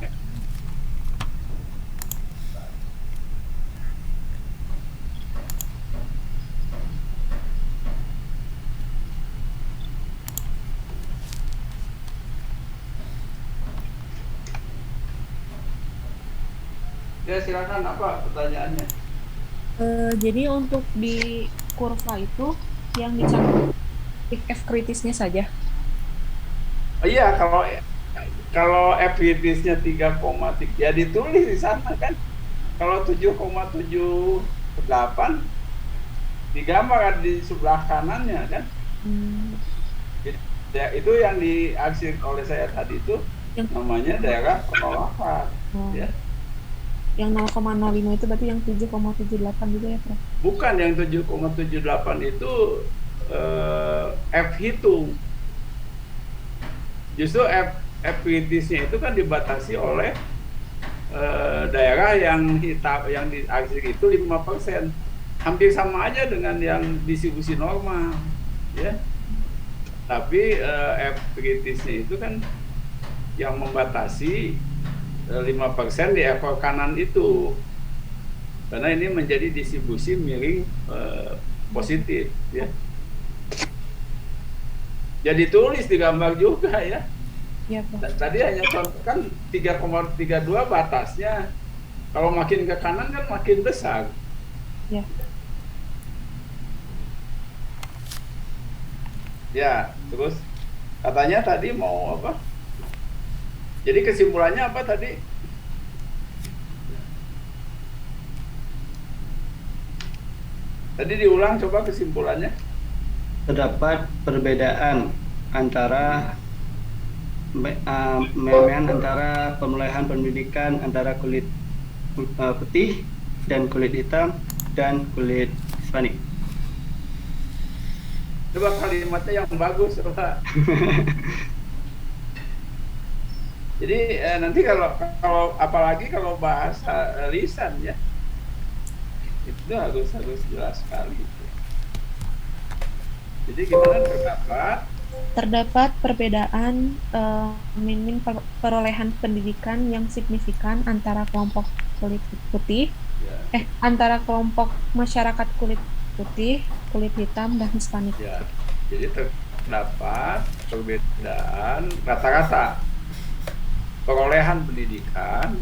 Ya silakan, apa pertanyaannya? Jadi untuk di kurva itu yang dicatat titik F kritisnya saja. Oh iya, kalau FIDS-nya 3,3 ya ditulis di sana kan. Kalau 7,78 digambar kan di sebelah kanannya kan. Hmm, Ya, itu yang diaksir oleh saya tadi itu yang namanya daerah penolakan. oh, Ya. yang 0,05 itu berarti yang 7,78 juga ya, Prof? Bukan yang 7,78 itu F hitung. Justru FIDS-nya itu kan dibatasi oleh daerah yang hitam yang diaksir itu 5%. Hampir sama aja dengan yang distribusi normal, ya. Tapi F kritisnya itu kan yang membatasi 5% di ekor kanan itu, karena ini menjadi distribusi miring positif, ya. Jadi tulis di gambar juga, ya. Iya, Prof. Tadi hanya contoh kan 3,32 batasnya. Kalau makin ke kanan kan makin besar. Ya. Ya, terus katanya tadi mau apa? Jadi kesimpulannya apa tadi? Tadi diulang coba kesimpulannya. Terdapat perbedaan antara antara pemulihan pendidikan antara kulit putih dan kulit hitam dan kulit Hispanik. Coba kalimatnya yang bagus, coba. Jadi nanti kalau apalagi kalau bahasa lisan, ya, itu harus jelas sekali. Jadi gimana Terdapat perbedaan min perolehan pendidikan yang signifikan antara kelompok kulit putih, ya. Antara kelompok masyarakat kulit putih, kulit hitam, dan Hispanik. Ya, jadi terdapat perbedaan rata-rata perolehan pendidikan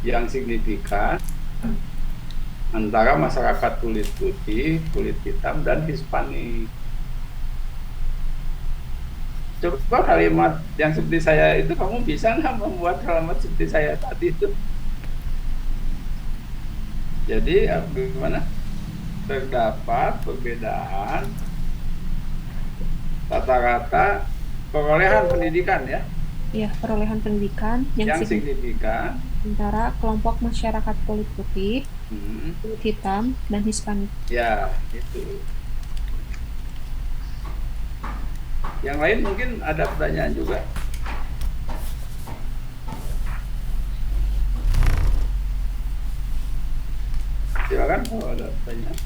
yang signifikan antara masyarakat kulit putih, kulit hitam, dan Hispanik. Coba kalimat yang seperti saya itu, kamu bisa nggak membuat kalimat seperti saya tadi itu? Jadi bagaimana? Terdapat perbedaan rata-rata perolehan pendidikan, ya, Ya, perolehan pendidikan yang signifikan antara kelompok masyarakat kulit putih, kulit hitam, dan Hispanik. ya, itu. Yang lain mungkin ada pertanyaan juga. Silakan kalau ada pertanyaan.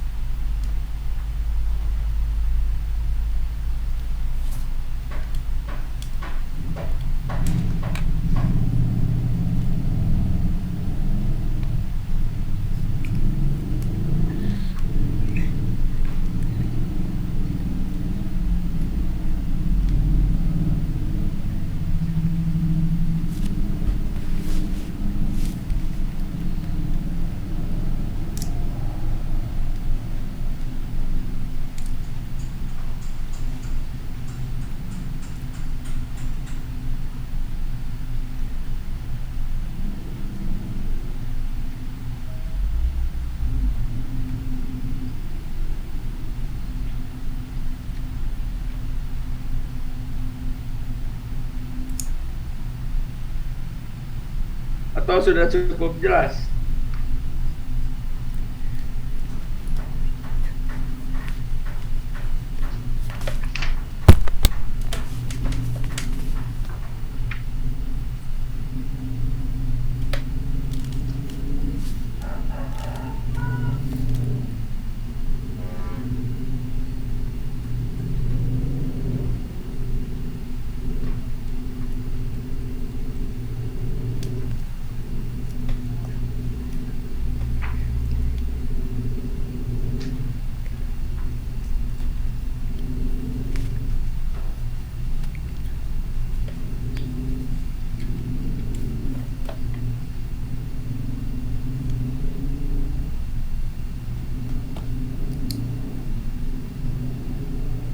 Atau sudah cukup jelas?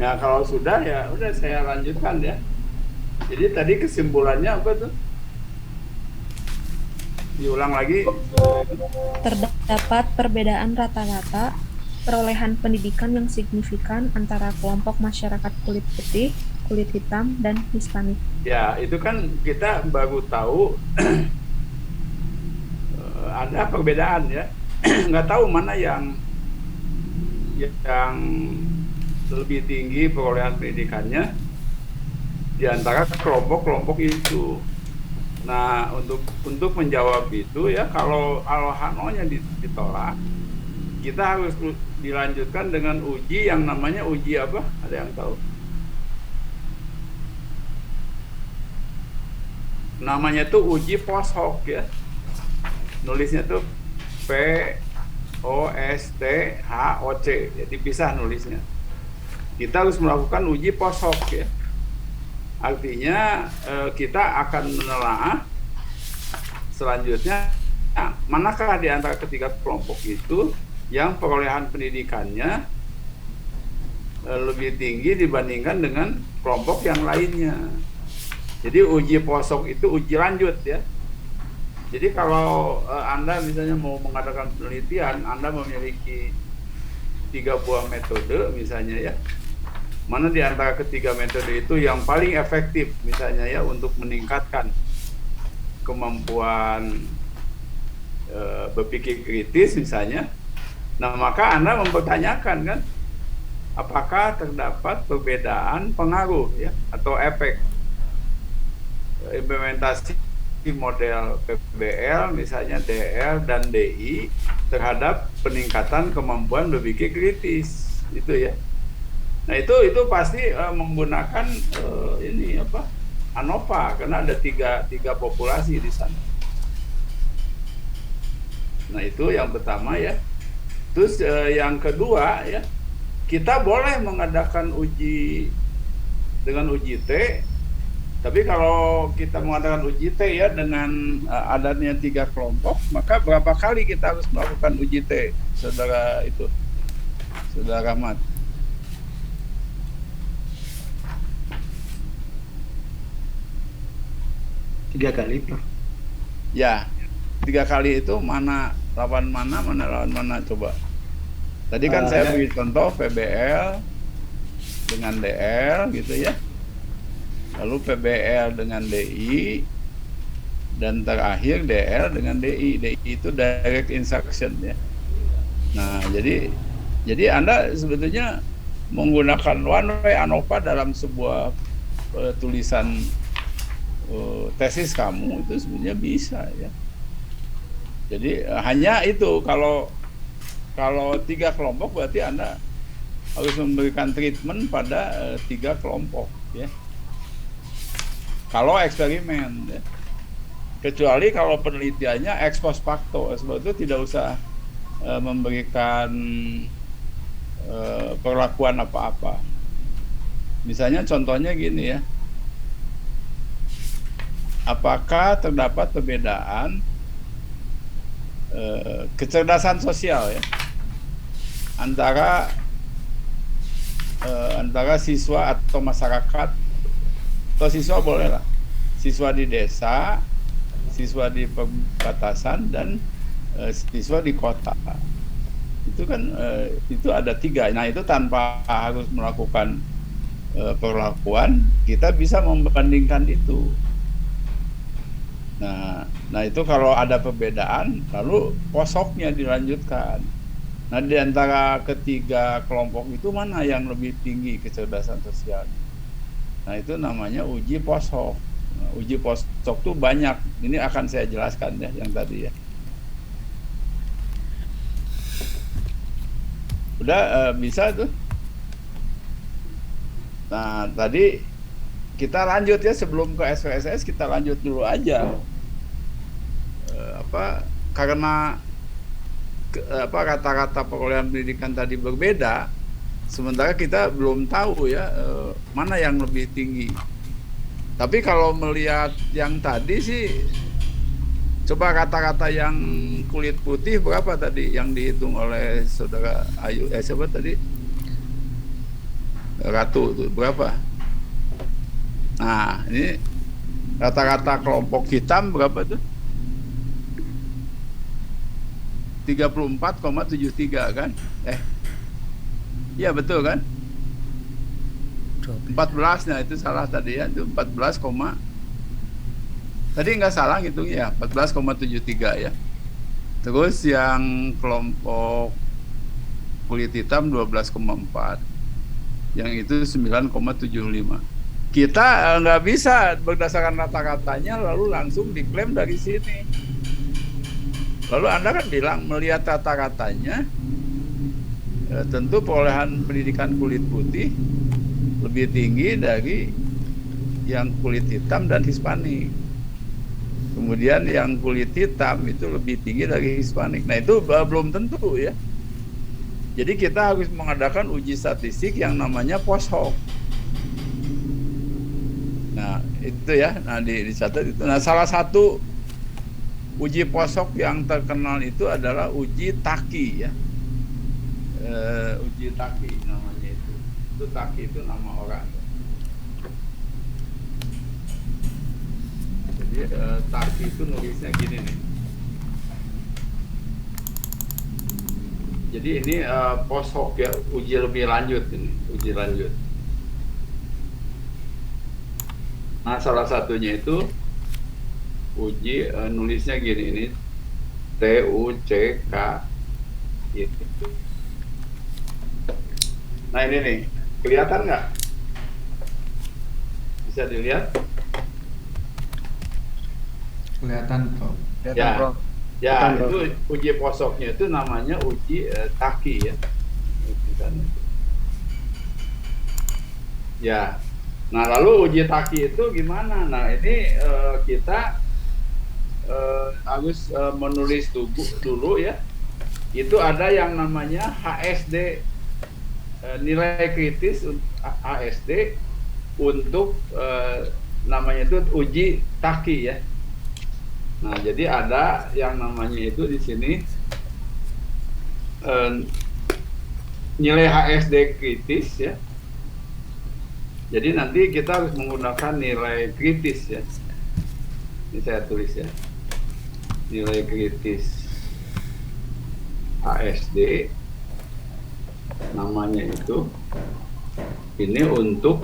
Ya kalau sudah ya udah saya lanjutkan ya. Jadi tadi kesimpulannya apa tuh? Diulang lagi. Terdapat perbedaan rata-rata perolehan pendidikan yang signifikan antara kelompok masyarakat kulit putih, kulit hitam, dan Hispanik. Ya, itu kan kita baru tahu ada perbedaan ya. Nggak tahu mana yang lebih tinggi perolehan pendidikannya di antara kelompok-kelompok itu. Nah, untuk menjawab itu ya, kalau Hanoi-nya ditolak, kita harus dilanjutkan dengan uji yang namanya uji apa? Ada yang tahu? Namanya tuh uji post hoc ya. Nulisnya tuh POSTHOC, jadi pisah nulisnya. Kita harus melakukan uji post hoc ya. Artinya kita akan menelaah selanjutnya manakah di antara ketiga kelompok itu yang perolehan pendidikannya lebih tinggi dibandingkan dengan kelompok yang lainnya. Jadi uji posok itu uji lanjut ya. Jadi kalau Anda misalnya mau mengadakan penelitian, Anda memiliki 3 buah metode misalnya ya. Mana di antara ketiga metode itu yang paling efektif misalnya ya untuk meningkatkan kemampuan berpikir kritis misalnya. Nah, maka Anda mempertanyakan kan, apakah terdapat perbedaan pengaruh ya atau efek implementasi model PBL misalnya DR dan DI terhadap peningkatan kemampuan berpikir kritis itu ya. Nah itu pasti menggunakan ini apa ANOVA karena ada tiga populasi di sana. Nah itu yang pertama ya. Terus yang kedua ya, kita boleh mengadakan uji dengan uji T. Tapi kalau kita mengadakan uji T ya dengan adanya 3 kelompok, maka berapa kali kita harus melakukan uji T, saudara Rahmat? Tiga kali, Prof. Ya, 3 kali itu mana lawan mana coba. Tadi kan saya beri contoh PBL dengan DR gitu ya. Lalu PBL dengan DI dan terakhir DR dengan DI. DI itu direct instruction ya. Nah, jadi Anda sebetulnya menggunakan one way ANOVA dalam sebuah tulisan tesis kamu itu sebenarnya bisa ya. Jadi hanya itu kalau 3 kelompok berarti Anda harus memberikan treatment pada 3 kelompok ya. Kalau eksperimen ya. Kecuali kalau penelitiannya ex post facto, sebab itu tidak usah memberikan perlakuan apa-apa. Misalnya contohnya gini ya. Apakah terdapat perbedaan kecerdasan sosial ya antara siswa atau masyarakat, atau siswa boleh lah, siswa di desa, siswa di perbatasan, dan siswa di kota. Itu kan itu ada 3. Nah itu tanpa harus melakukan perlakuan, kita bisa membandingkan itu. Nah itu kalau ada perbedaan, lalu posoknya dilanjutkan. Nah di antara ketiga kelompok itu mana yang lebih tinggi kecerdasan sosial? Nah itu namanya uji posok. Nah, uji posok itu banyak. Ini akan saya jelaskan ya yang tadi ya. Udah bisa tuh. Nah tadi kita lanjut ya, sebelum ke SPSS kita lanjut dulu aja. Karena kata-kata perolehan pendidikan tadi berbeda, sementara kita belum tahu ya mana yang lebih tinggi. Tapi kalau melihat yang tadi sih, coba kata-kata yang kulit putih berapa tadi yang dihitung oleh saudara Ayu? Siapa tadi? Ratu tuh berapa? Nah, ini rata-rata kelompok hitam berapa tuh? 34,73 kan? Iya betul kan? 14, nah itu salah tadi ya, itu 14, tadi nggak salah ngitungnya ya, 14,73 ya. Terus yang kelompok kulit hitam 12,4, yang itu 9,75. Kita nggak bisa berdasarkan rata-ratanya lalu langsung diklaim dari sini. Lalu Anda kan bilang melihat rata-ratanya, tentu perolehan pendidikan kulit putih lebih tinggi dari yang kulit hitam dan Hispanik. Kemudian yang kulit hitam itu lebih tinggi dari Hispanik. Nah itu belum tentu ya. Jadi kita harus mengadakan uji statistik yang namanya post hoc. Nah itu ya, nah dicatat itu. Nah salah satu uji post hoc yang terkenal itu adalah uji Taki ya. Uji Taki namanya itu. Itu Taki itu nama orang. Jadi Taki itu nulisnya gini nih. Jadi ini post hoc ya, uji lebih lanjut ini, uji lanjut. Nah salah satunya itu uji nulisnya gini, ini TUCK gitu. Nah ini nih, kelihatan nggak? Bisa dilihat? Kelihatan, Prof. Ya, ya itu uji posoknya itu namanya uji Taki ya. Ya, nah lalu uji Taki itu gimana? Nah ini kita harus menulis dulu ya. Itu ada yang namanya HSD, nilai kritis HSD untuk namanya itu uji Taki ya. Nah, jadi ada yang namanya itu di sini nilai HSD kritis ya. Jadi nanti kita harus menggunakan nilai kritis ya. Ini saya tulis ya. Nilai kritis HSD namanya itu. Ini untuk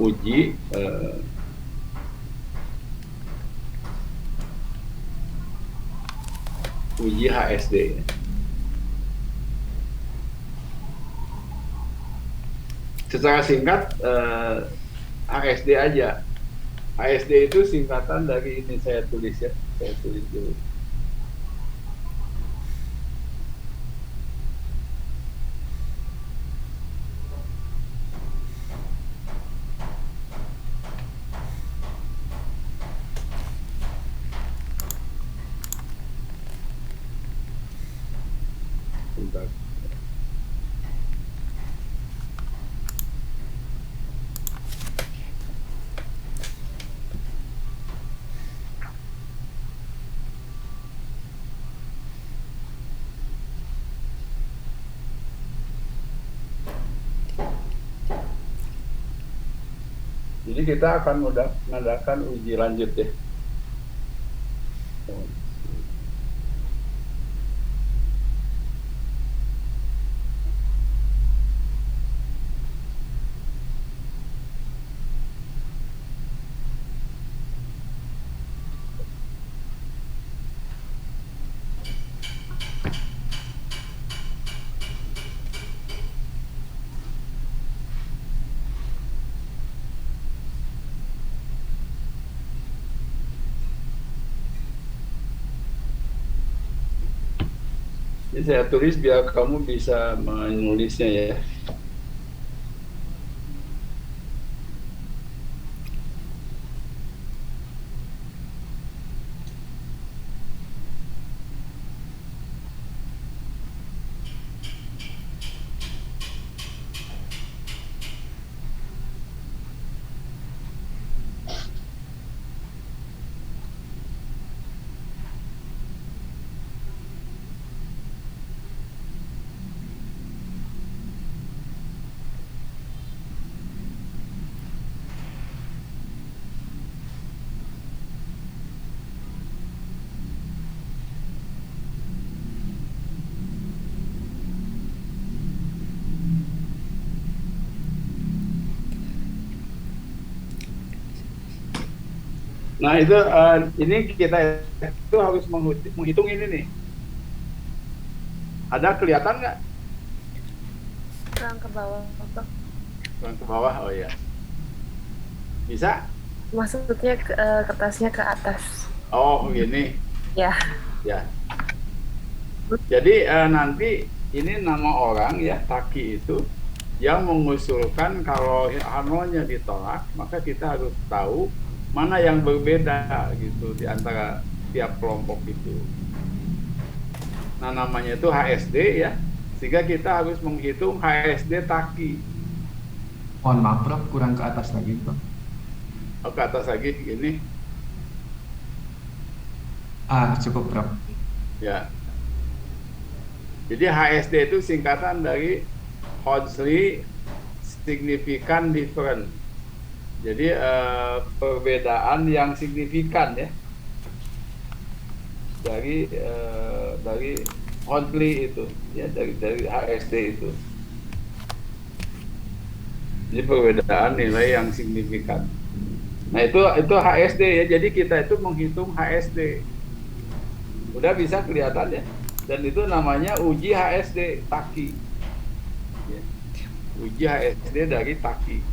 uji uji HSD. Secara singkat HSD aja. HSD itu singkatan dari ini, saya tulis ya. Saya tulis dulu. Bentar. Jadi kita akan mengadakan uji lanjut ya. Ini saya tulis biar kamu bisa menulisnya ya. Nah itu ini kita itu harus menghitung ini nih. Ada kelihatan nggak? Kurang ke bawah. Kurang ke bawah, oh ya. Bisa? Maksudnya kertasnya ke atas. Oh gini. Ya. Ya. Jadi nanti ini nama orang ya, Taki itu yang mengusulkan kalau Hanonya ditolak, maka kita harus tahu mana yang berbeda gitu di antara tiap kelompok itu. Nah namanya itu HSD ya, sehingga kita harus menghitung HSD Taki. Mohon maaf Prof, kurang ke atas lagi Prof. Oh, ke atas lagi gini. Cukup Prof. Ya. Jadi HSD itu singkatan dari Hodgson Significant Difference. Jadi perbedaan yang signifikan ya dari Hodgson itu ya dari HSD itu. Jadi perbedaan nilai yang signifikan. Nah itu HSD ya. Jadi kita itu menghitung HSD. Udah bisa kelihatan ya. Dan itu namanya uji HSD Taki. Ya. Uji HSD dari Taki.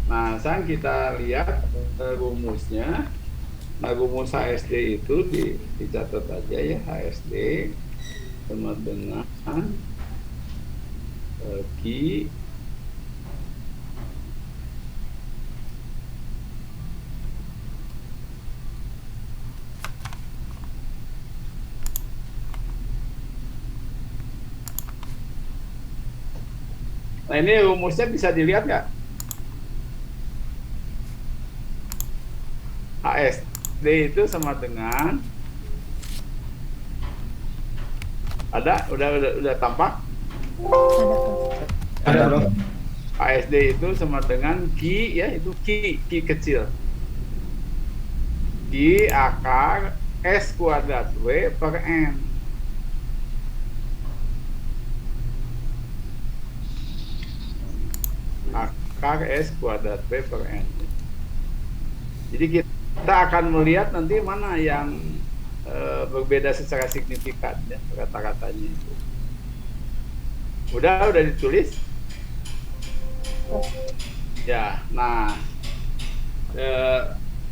Nah, sekarang kita lihat rumusnya. Nah, rumus HSD itu dicatat aja ya. HSD sama dengan Ki Nah ini rumusnya bisa dilihat nggak? HSD itu sama dengan udah tampak? Ada Prof. HSD itu sama dengan Ki ya, itu Ki kecil. Ki akar S kuadrat W per N. Akar S kuadrat W per N. Jadi kita akan melihat nanti mana yang berbeda secara signifikan ya, kata-katanya itu. Udah ditulis? Ya, nah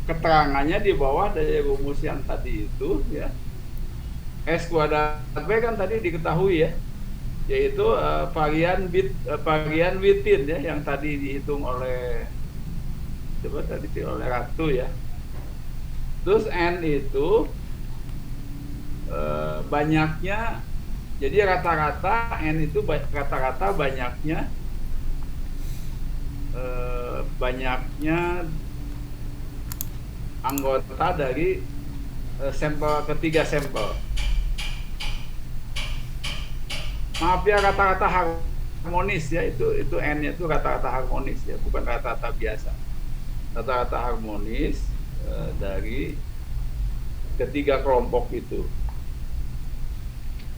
keterangannya di bawah dari rumus yang tadi itu ya. S kuadrat W kan tadi diketahui ya, yaitu varian Wittin ya yang tadi dihitung oleh Ratu ya. Terus N itu banyaknya, jadi rata-rata N itu rata-rata banyaknya anggota dari sampel ketiga sampel. Maaf ya, rata-rata harmonis ya, itu N-nya itu rata-rata harmonis ya, bukan rata-rata biasa. Rata-rata harmonis dari ketiga kelompok itu.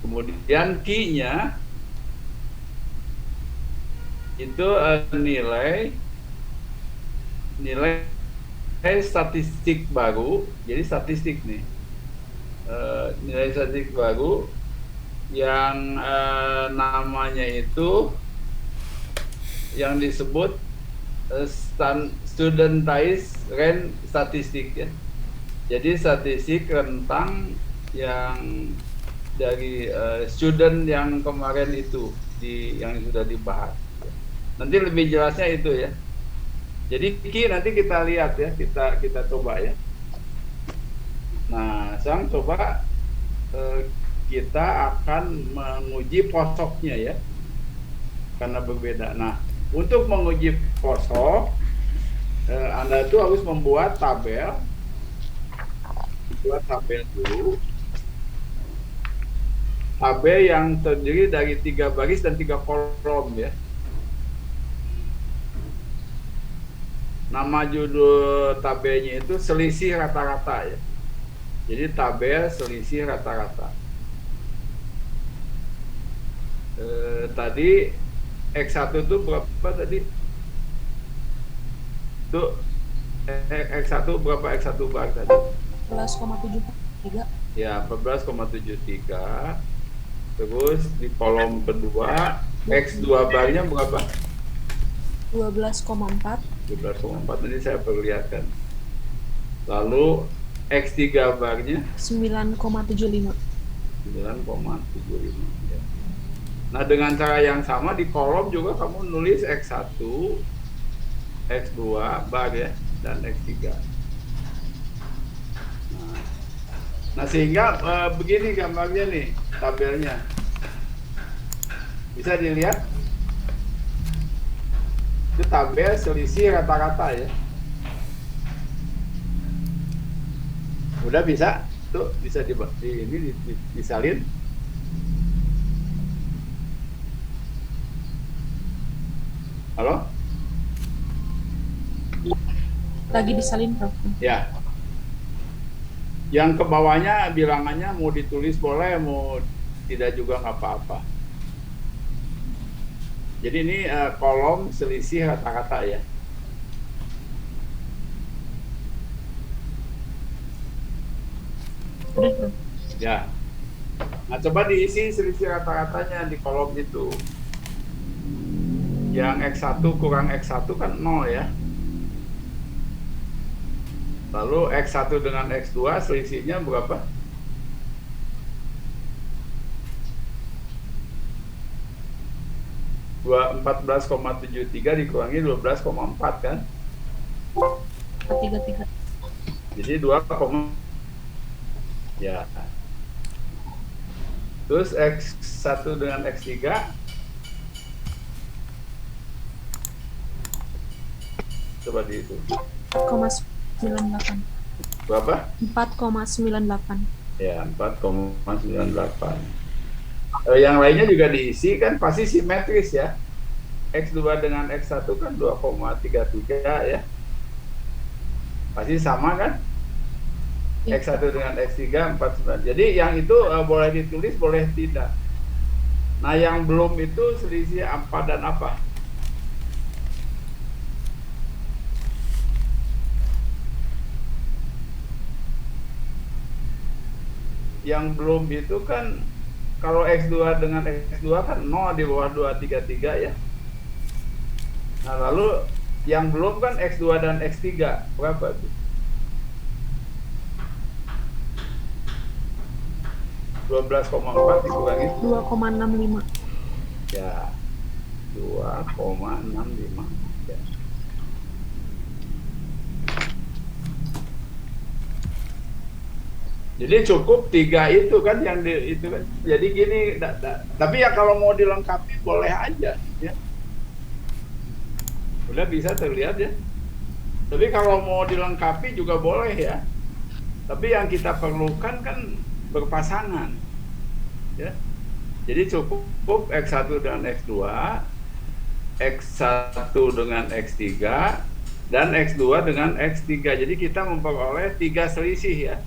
Kemudian Q-nya itu nilai statistik baru. Jadi statistik nih, nilai statistik baru yang namanya itu yang disebut studentized range statistik ya. Jadi statistik rentang yang dari student yang kemarin itu yang sudah dibahas. Nanti lebih jelasnya itu ya. Jadi nanti kita lihat ya, kita coba ya. Nah, sekarang coba kita akan menguji posoknya ya, karena berbeda. Nah, untuk menguji posok, Anda itu harus membuat tabel. Buat tabel dulu. Tabel yang terdiri dari 3 baris dan 3 kolom ya. Nama judul tabelnya itu selisih rata-rata ya. Jadi tabel selisih rata-rata. Tadi X1 itu berapa tadi? Itu X1 berapa X1 bar tadi? 14,73. Ya, 14,73. Terus di kolom kedua X2 barnya berapa? 12,4. 12,4 tadi saya perlihatkan. Lalu X3 barnya 9,75. 9,75 ya. Nah, dengan cara yang sama di kolom juga kamu nulis X1, X2 bar ya, dan X3. Nah, sehingga begini gambarnya nih, tabelnya. Bisa dilihat? Itu tabel selisih rata-rata ya. Udah bisa? Tuh, bisa disalin. Halo? Lagi disalin, Prof. Ya. Yang ke bawahnya bilangannya mau ditulis boleh, mau tidak juga nggak apa-apa. Jadi ini kolom selisih rata-rata ya. Udah, Prof. Ya. Nah, coba diisi selisih rata-ratanya di kolom itu. Yang X1 kurang X1 kan 0 ya. Lalu X1 dengan X2 selisihnya berapa? 14,73 dikurangi 12,4 kan? 33. Jadi 2, ya. Terus X1 dengan X3 coba dihitung. 4,98. Berapa? 4,98. Ya, 4,98. Yang lainnya juga diisi kan pasti simetris ya. X2 dengan X1 kan 2,33 ya. Pasti sama kan? Ya. X1 dengan X3 49. Jadi yang itu boleh ditulis, boleh tidak. Nah, yang belum itu selisih apa dan apa? Yang belum itu kan kalau X2 dengan X2 kan 0 di bawah 233 ya. Nah, lalu yang belum kan X2 dan X3 berapa tuh? 12,4 dikurangi 2,65. ya 2,65 ya. Jadi cukup 3 itu kan yang itu kan. Jadi gini, tapi ya kalau mau dilengkapi boleh aja ya. Udah bisa terlihat ya. Tapi kalau mau dilengkapi juga boleh ya. Tapi yang kita perlukan kan berpasangan. Ya. Jadi cukup X1 dengan X2, X1 dengan X3, dan X2 dengan X3. Jadi kita memperoleh 3 selisih ya.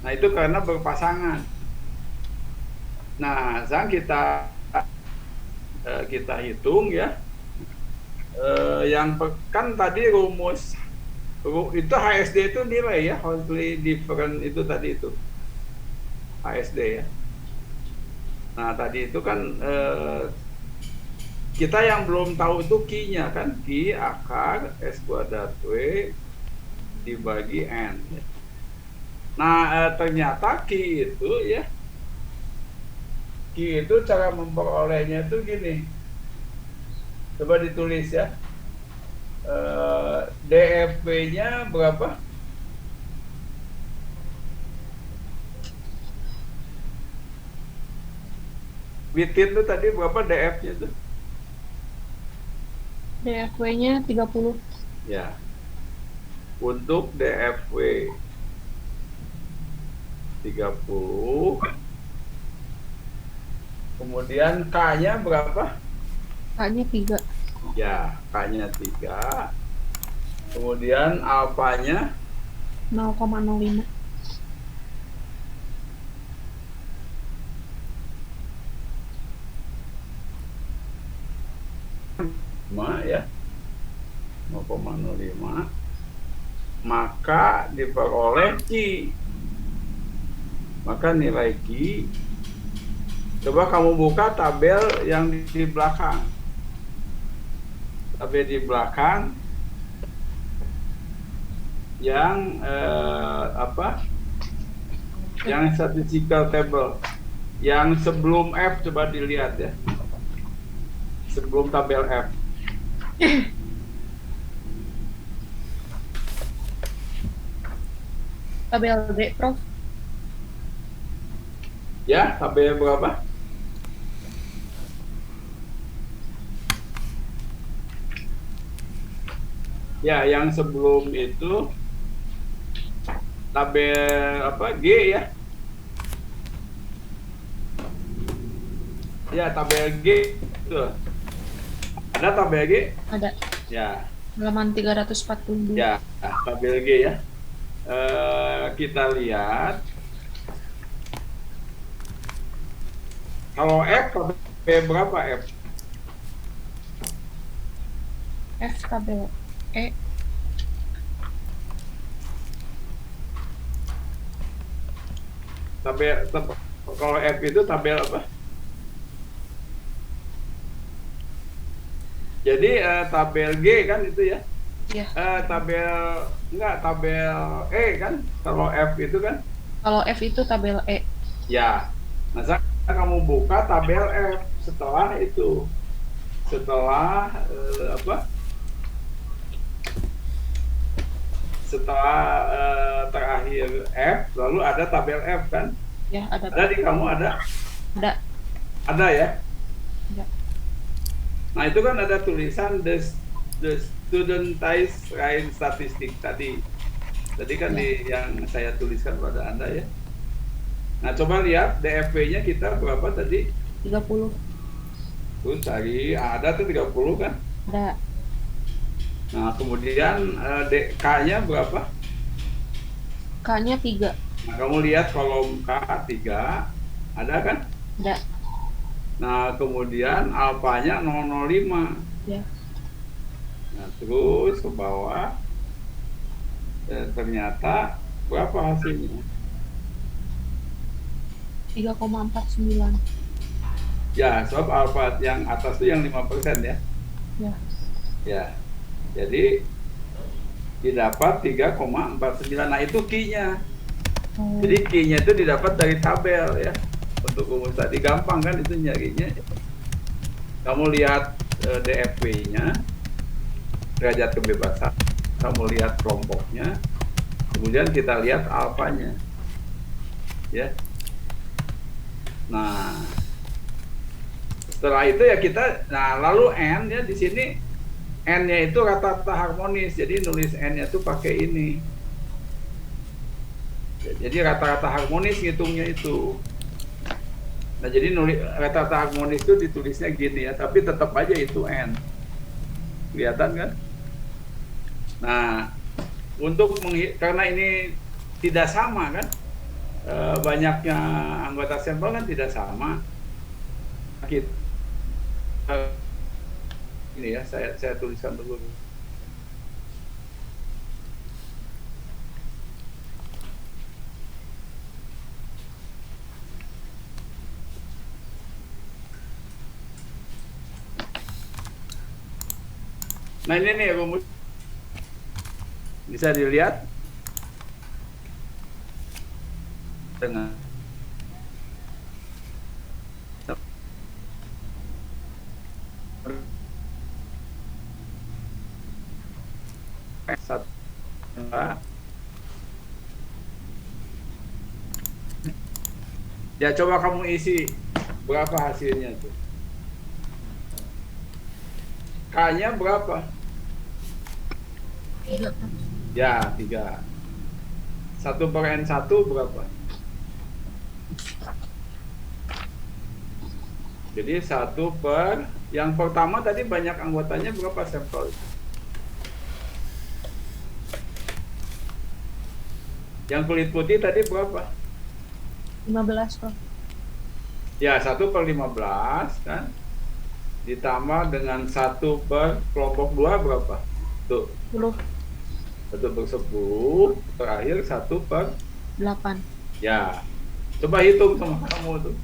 Nah, itu karena berpasangan. Nah, sekarang kita hitung ya. Yang kan tadi rumus itu HSD itu nilai ya, Hartley difference itu tadi itu HSD ya. Nah, tadi itu kan kita yang belum tahu itu Q-nya kan, Q akar S kuadrat W dibagi N ya. Nah, ternyata Q itu ya, Q itu cara memperolehnya itu gini. Coba ditulis ya. DFP-nya berapa? Witin itu tadi berapa DF-nya itu? DFW-nya 30. Ya. Untuk DFW 30. Kemudian K-nya berapa? K-nya 3. Ya, K-nya 3. Kemudian alfanya 0,05. ya 0,05. maka diperoleh Q. Maka nilai Q, coba kamu buka tabel yang di belakang. Tabel di belakang yang yang statistical table yang sebelum F, coba dilihat ya, sebelum tabel F. Tabel D, Prof. Ya, tabel berapa? Ya, yang sebelum itu tabel G ya? Ya, tabel G itu. Ada tabel G? Ada. Ya. Halaman 342. Ya, tabel G ya. Kita lihat. Kalau F, tabel berapa F? F tabel E. Kalau F itu tabel apa? Jadi tabel G kan itu ya? Ya. Tabel E kan? Kalau F itu kan? Kalau F itu tabel E. Ya. Nah, kamu buka tabel F setelah itu. Setelah setelah terakhir F, lalu ada tabel F kan? Ya, ada. Ada di kamu ada? Ada. Ada ya? Ada. Nah, itu kan ada tulisan the studentized range statistik tadi. Tadi kan yang saya tuliskan pada Anda ya. Nah, coba lihat DFP-nya kita berapa tadi? 30. Tuh cari, ada tuh 30 kan? Ada. Nah, kemudian K-nya berapa? K-nya 3. Nah, kamu lihat kolom K 3, ada kan? Ada. Nah, kemudian alfanya 005. Ya. Nah, terus ke bawah, ternyata berapa hasilnya? 3,49. Ya, sebab alfa yang atas itu yang 5% ya? Ya. Ya, jadi didapat 3,49. Nah, itu Q-nya. Jadi Q-nya itu didapat dari tabel ya. Untuk rumus tadi gampang kan itu nyarinya. Kamu lihat DFP-nya, derajat kebebasan. Kamu lihat kelompoknya. Kemudian kita lihat alfanya. Ya. Nah, setelah itu ya kita, nah lalu N ya di sini N-nya itu rata-rata harmonis, jadi nulis N-nya itu pakai ini. Jadi rata-rata harmonis ngitungnya itu. Nah, jadi nulis rata-rata harmonis itu ditulisnya gini ya, tapi tetap aja itu N. Kelihatan kan? Nah, karena ini tidak sama kan, banyaknya anggota sampel kan tidak sama. Ini ya, saya tuliskan dulu. Nah, ini nih rumus, bisa dilihat dengan satu. Ya, coba kamu isi berapa hasilnya tuh. K-nya berapa? 3. Ya, 3. 1/N1 berapa? Jadi 1 per, yang pertama tadi banyak anggotanya berapa sampel? Yang kulit putih tadi berapa? 15, Prof. Ya, 1/15 kan? Ditambah dengan 1 per kelompok 2 berapa? Tuh. 10. 1/10, terakhir 1/8. 8. Ya, coba hitung sama kamu tuh.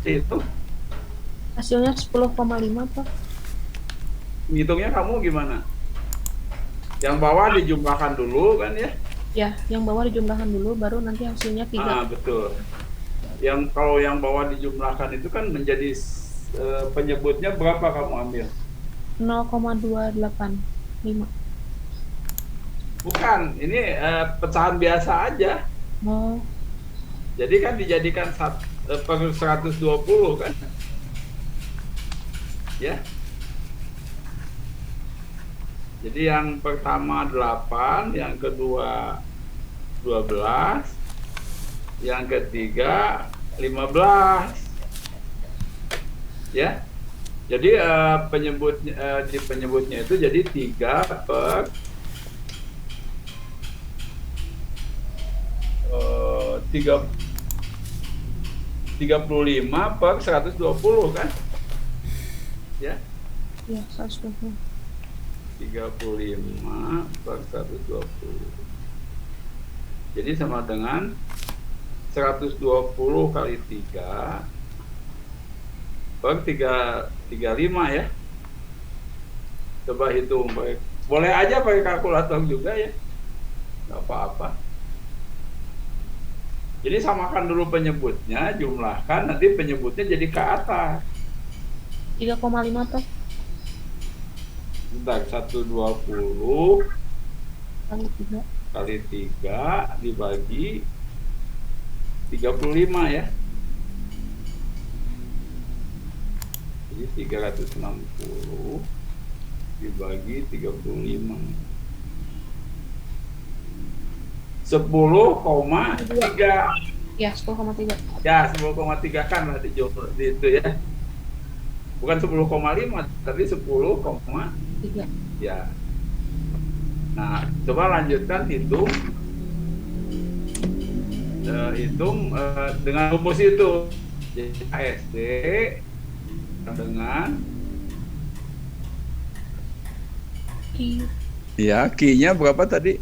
Itu Hasilnya 10,5 Pak. ngitungnya kamu gimana? Yang bawah dijumlahkan dulu kan ya? Ya, yang bawah dijumlahkan dulu, baru nanti hasilnya 3. Betul. Kalau yang bawah dijumlahkan itu kan menjadi penyebutnya berapa kamu ambil? 0,285. Bukan, ini pecahan biasa aja. Oh, Jadi kan dijadikan per 120 kan? Ya. Jadi yang pertama 8, yang kedua 12, yang ketiga 15. Ya. Jadi di penyebutnya itu jadi 3 per 35 per 120 kan? Ya. ya 120. 35 per 120. Jadi sama dengan 120 kali 3 per 335 ya. Coba hitung baik. Boleh aja pakai kalkulator juga ya. Nggak apa-apa. Jadi samakan dulu penyebutnya, jumlahkan, nanti penyebutnya jadi ke atas. 3,5 Pak. Bentar, 120 Kali 3. kali 3 dibagi 35 ya. Jadi 360 dibagi 35. 10,3. Ya, 10,3. Ya, 10,3 kan lah di itu ya. Bukan 10,5 tapi 10, 3. ya. Nah, coba lanjutkan hitung. Dengan rumus itu. Jadi ASD dengan Q ya, Q-nya berapa tadi?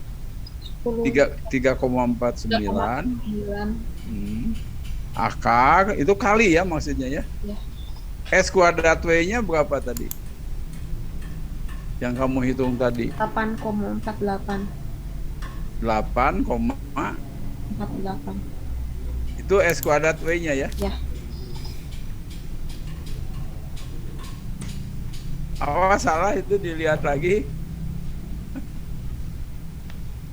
10. 3,49. 9. Akar itu kali ya maksudnya ya. Ya. S kuadrat W-nya berapa tadi? Yang kamu hitung tadi? 8,48. 8,48. 48. Itu S kuadrat W-nya ya? Ya. Apa salah itu dilihat lagi?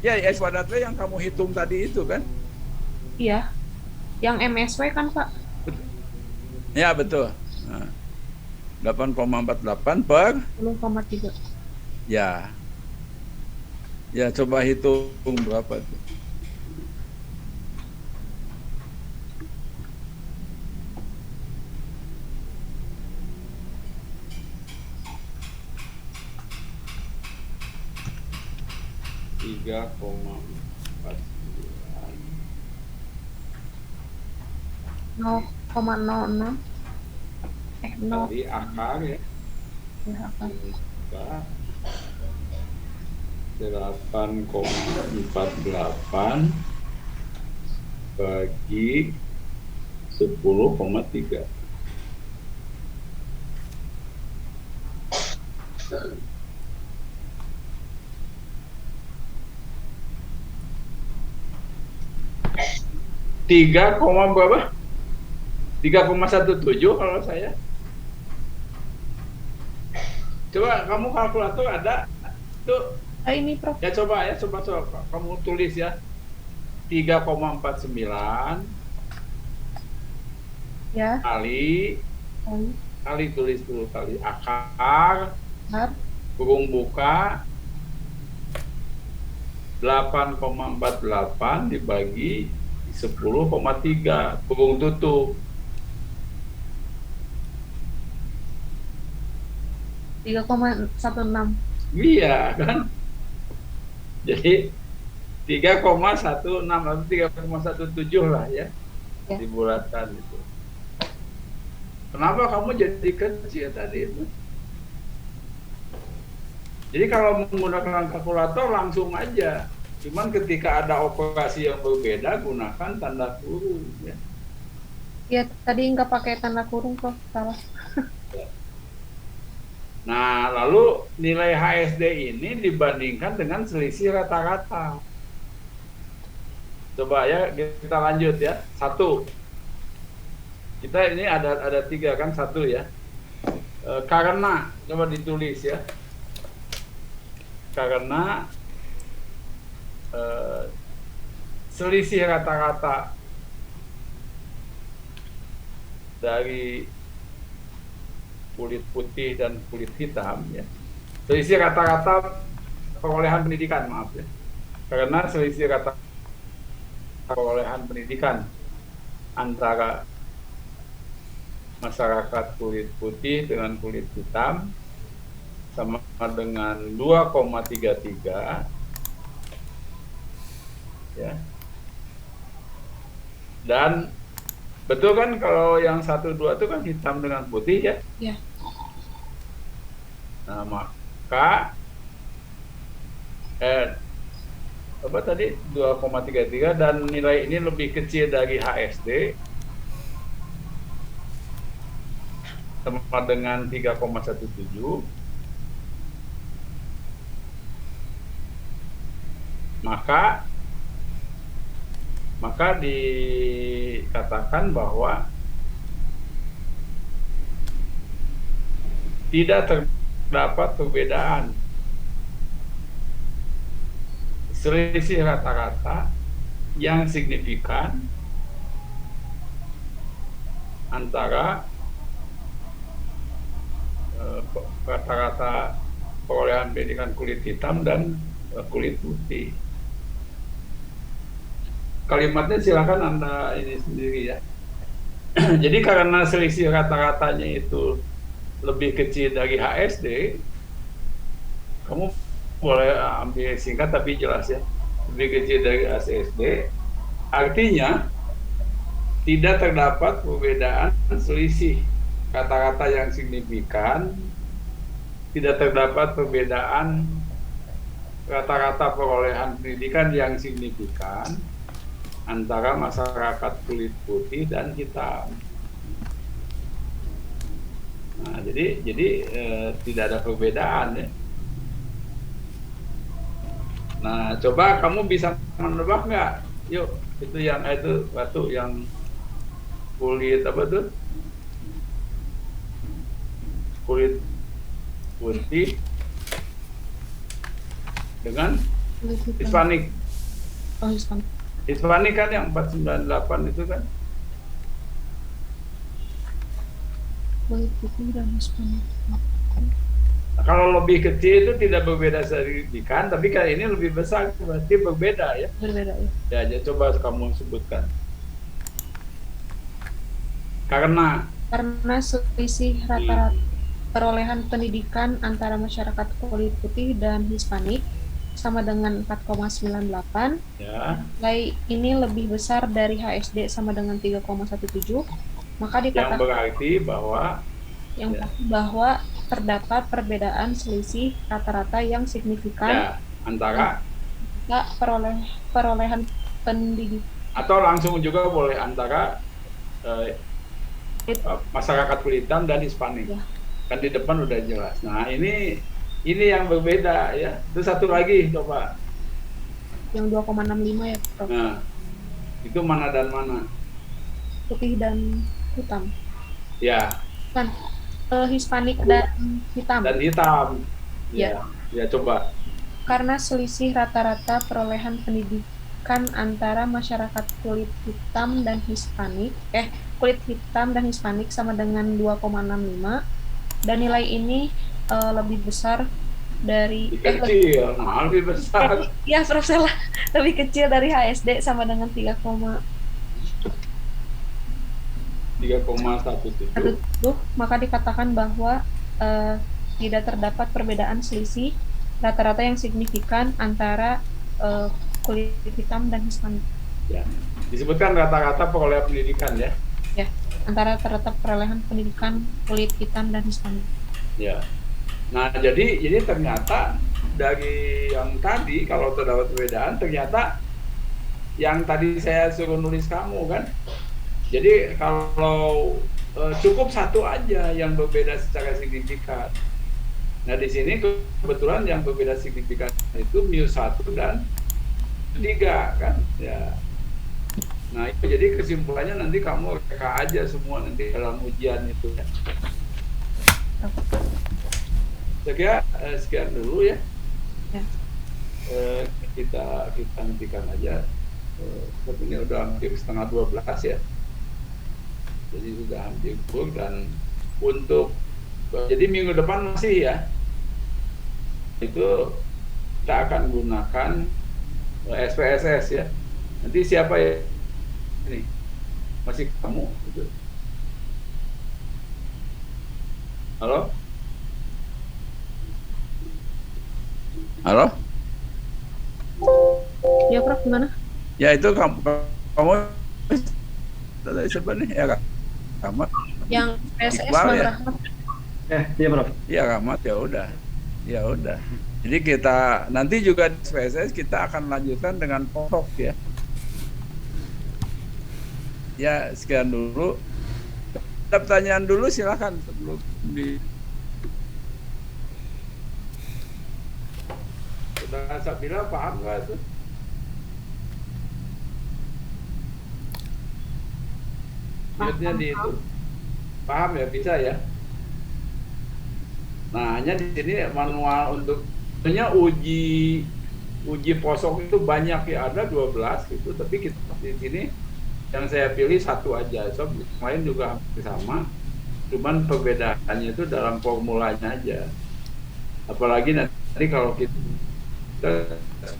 Ya, S kuadrat W yang kamu hitung tadi itu kan? Iya. Yang MSW kan, Pak? Ya, betul. Nah, 8,48 per 10,3. ya. Ya, coba hitung berapa tuh? Tiga koma 0,06. 0. kali akar ya. Ya, apa? 8,48 bagi 10,3. Tiga koma berapa? 3,17 kalau saya. Coba kamu kalkulator ada tuh. Ini, Prof. Ya coba kamu tulis ya. 3,49 Ya. kali tulis dulu kali akar Benar. burung buka 8,48 dibagi 10,3 punggung tutup. 3,16. Iya kan? Jadi 3,16 atau 3,17 lah ya, Ya. dibulatkan itu. Kenapa kamu jadi kecil tadi itu? Jadi kalau menggunakan kalkulator langsung aja. Cuman ketika ada operasi yang berbeda, gunakan tanda kurung. Ya. Ya, tadi nggak pakai tanda kurung, Prof. Salah. Nah, lalu nilai HSD ini dibandingkan dengan selisih rata-rata. Coba ya, kita lanjut ya. 1. Kita ini ada 3 kan, 1 ya. Karena, coba ditulis ya. Karena selisih rata-rata dari kulit putih dan kulit hitam ya, selisih rata-rata perolehan pendidikan, maaf ya, karena selisih rata perolehan pendidikan antara masyarakat kulit putih dengan kulit hitam sama dengan 2,33 ya. Dan betul kan kalau yang 1, 2 itu kan hitam dengan putih ya? Ya. Nah, maka apa tadi 2,33 dan nilai ini lebih kecil dari HSD sama dengan 3,17, maka dikatakan bahwa tidak terdapat perbedaan selisih rata-rata yang signifikan antara rata-rata perolehan pendidikan kulit hitam dan kulit putih. Kalimatnya silakan Anda ini sendiri ya. Jadi karena selisih rata-ratanya itu lebih kecil dari HSD, kamu boleh ambil singkat tapi jelas ya, lebih kecil dari HSD, artinya tidak terdapat perbedaan selisih rata-rata yang signifikan, tidak terdapat perbedaan rata-rata perolehan pendidikan yang signifikan antara masyarakat kulit putih dan hitam. Nah, jadi tidak ada perbedaan ya. Nah, coba kamu bisa menebak nggak? Yuk, itu yang itu batu yang kulit apa tuh? Kulit putih dengan Kulit hitam. Hispanik. Oh, Hispanik. Hispanik kan yang 498 itu kan? Kulit putih dan Hispanik. Kalau lebih kecil itu tidak berbeda signifikan, tapi kali ini lebih besar, berarti berbeda ya. Berbeda ya. Ya, coba kamu sebutkan. Karena Selisih rata-rata perolehan pendidikan antara masyarakat kulit putih dan Hispanik sama dengan 4,98. ya, Nilai ini lebih besar dari HSD sama dengan 3,17. Maka yang dikatakan berarti bahwa bahwa terdapat perbedaan selisih rata-rata yang signifikan ya antara perolehan pendidikan atau langsung juga boleh antara masyarakat kulit hitam dan Hispanik. Ya. Kan di depan udah jelas. Nah, ini yang berbeda ya. Itu satu lagi coba. yang 2,65 ya, Prof. Nah, itu mana dan mana? Putih dan hitam. Ya, Kan Hispanik dan hitam. dan hitam. Ya. Ya, coba. Karena selisih rata-rata perolehan pendidikan antara masyarakat kulit hitam dan Hispanik, kulit hitam dan Hispanik sama dengan 2,65, dan nilai ini lebih besar dari Kecil, malah lebih besar. ya Prof salah, lebih kecil dari HSD sama dengan 3,17. maka dikatakan bahwa tidak terdapat perbedaan selisih rata-rata yang signifikan antara kulit hitam dan Hispanik. Ya. Disebutkan rata-rata perolehan pendidikan ya. Ya, antara rata-rata perolehan pendidikan kulit hitam dan Hispanik. Ya. Nah, jadi ternyata dari yang tadi kalau terdapat perbedaan, ternyata yang tadi saya suruh nulis kamu kan. Jadi kalau cukup satu aja yang berbeda secara signifikan. Nah, di sini kebetulan yang berbeda signifikan itu mu1 dan 3 kan. Ya. Nah, itu jadi kesimpulannya nanti kamu reka aja semua nanti dalam ujian itu ya. Saya kira sekian dulu ya. Ya. Kita hentikan aja. Tapi ini udah hampir setengah 12 ya. Jadi sudah hampir full dan untuk jadi minggu depan masih ya. Itu kita akan gunakan SPSS ya. Nanti siapa ya? Ini masih kamu gitu. Halo? Halo? Ya Prof, gimana? Ya itu kamu siapa nih? Ya Kamat. Yang PSS Iqbal, Bang ya? Rahmat. Iya Prof. Iya Kamat, ya udah. Ya udah. Jadi kita nanti juga di PSS kita akan lanjutkan dengan pokok ya. Ya sekian dulu. Ada pertanyaan dulu silakan sebelum di. Saudara Sabila paham nggak tuh? Lihatnya di itu. Paham ya, bisa ya? Nah, hanya di sini manual untuk sebenarnya uji posok itu banyak ya, ada 12 gitu, tapi kita di sini yang saya pilih satu aja. So, yang lain juga hampir sama. Cuman perbedaannya itu dalam formulanya aja. Apalagi nanti kalau kita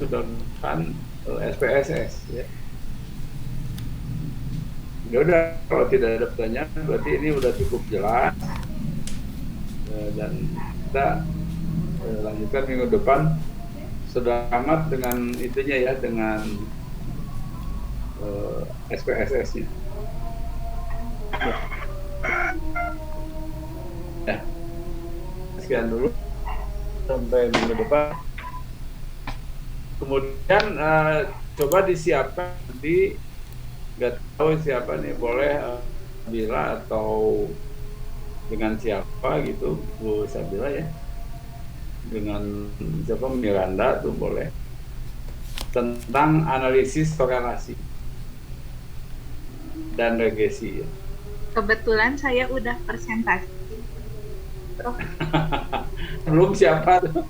sudah kan SPSS ya. Ya udah, kalau tidak ada pertanyaan berarti ini udah cukup jelas. Dan kita lanjutkan minggu depan. Sudah amat dengan itunya ya, dengan SPSS-nya. Ya, sekian dulu sampai minggu depan. Kemudian coba disiapkan nanti, nggak tahu siapa nih, boleh Sabila atau dengan siapa gitu, Bu Sabila ya, dengan siapa, Miranda tuh boleh, tentang analisis korelasi dan regresi ya. Kebetulan saya udah presentasi. Belum siapa tuh?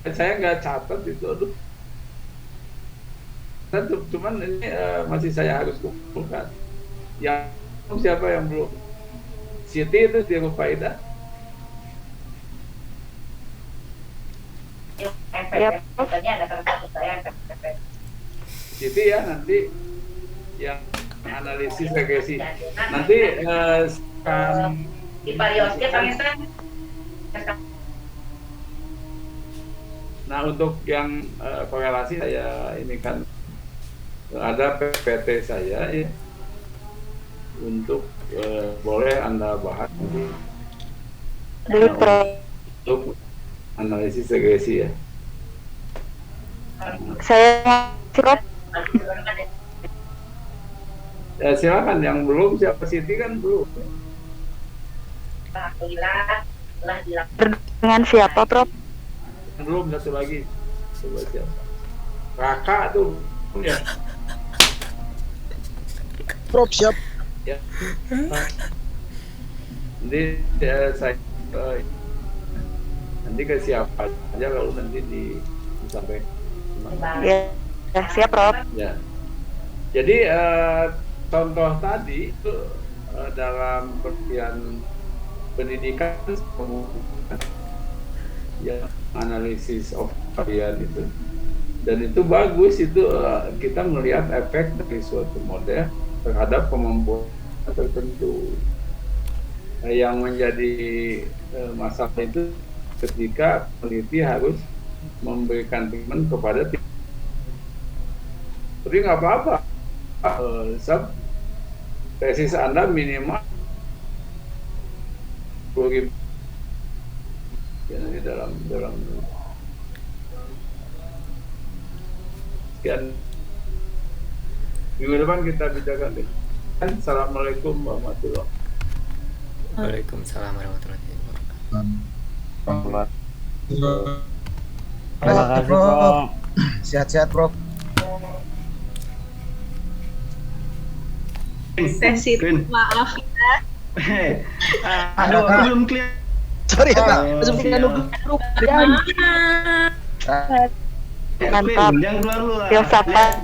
Saya nggak catat itu, aduh. Cuman ini masih saya harus kumpulkan. Yang siapa yang belum? Siti itu di Rufaida. Siti ya, nanti yang analisis regresi. Nanti akan di Parioske pangetan. Nah, untuk yang korelasi saya ini kan ada PPT saya ya, untuk boleh Anda bahas untuk analisis regresi ya. Saya Ya, silakan, yang belum siapa, Siti kan belum. Alhamdulillah telah dilakukan. dengan siapa, Prof? Belum, satu lagi. Coba siapa? Raka tuh ya. Prof siap. Ya. Nanti saya nanti ke siapa aja, lalu nanti disampaikan. Ya, siap, Prof. Ya. Jadi contoh tadi itu dalam pengertian pendidikan ya analisis of varian itu, dan itu bagus itu kita melihat efek dari suatu model terhadap kemampuan tertentu. Yang menjadi masalah itu ketika peneliti harus memberikan treatment kepada tim. Tapi nggak apa-apa, tesis Anda minimal 10.000 ya, di dalam sekian minggu depan kita bicarakan deh. Assalamualaikum warahmatullahi wabarakatuh. Waalaikumsalam warahmatullahi wabarakatuh. Terima kasih, Prof. Sehat-sehat, Prof. Sesi maaf ya. Aduh, aku belum clear. Sorry ya, Kak. Mantap. Yang keluar dulu lah. Filsafat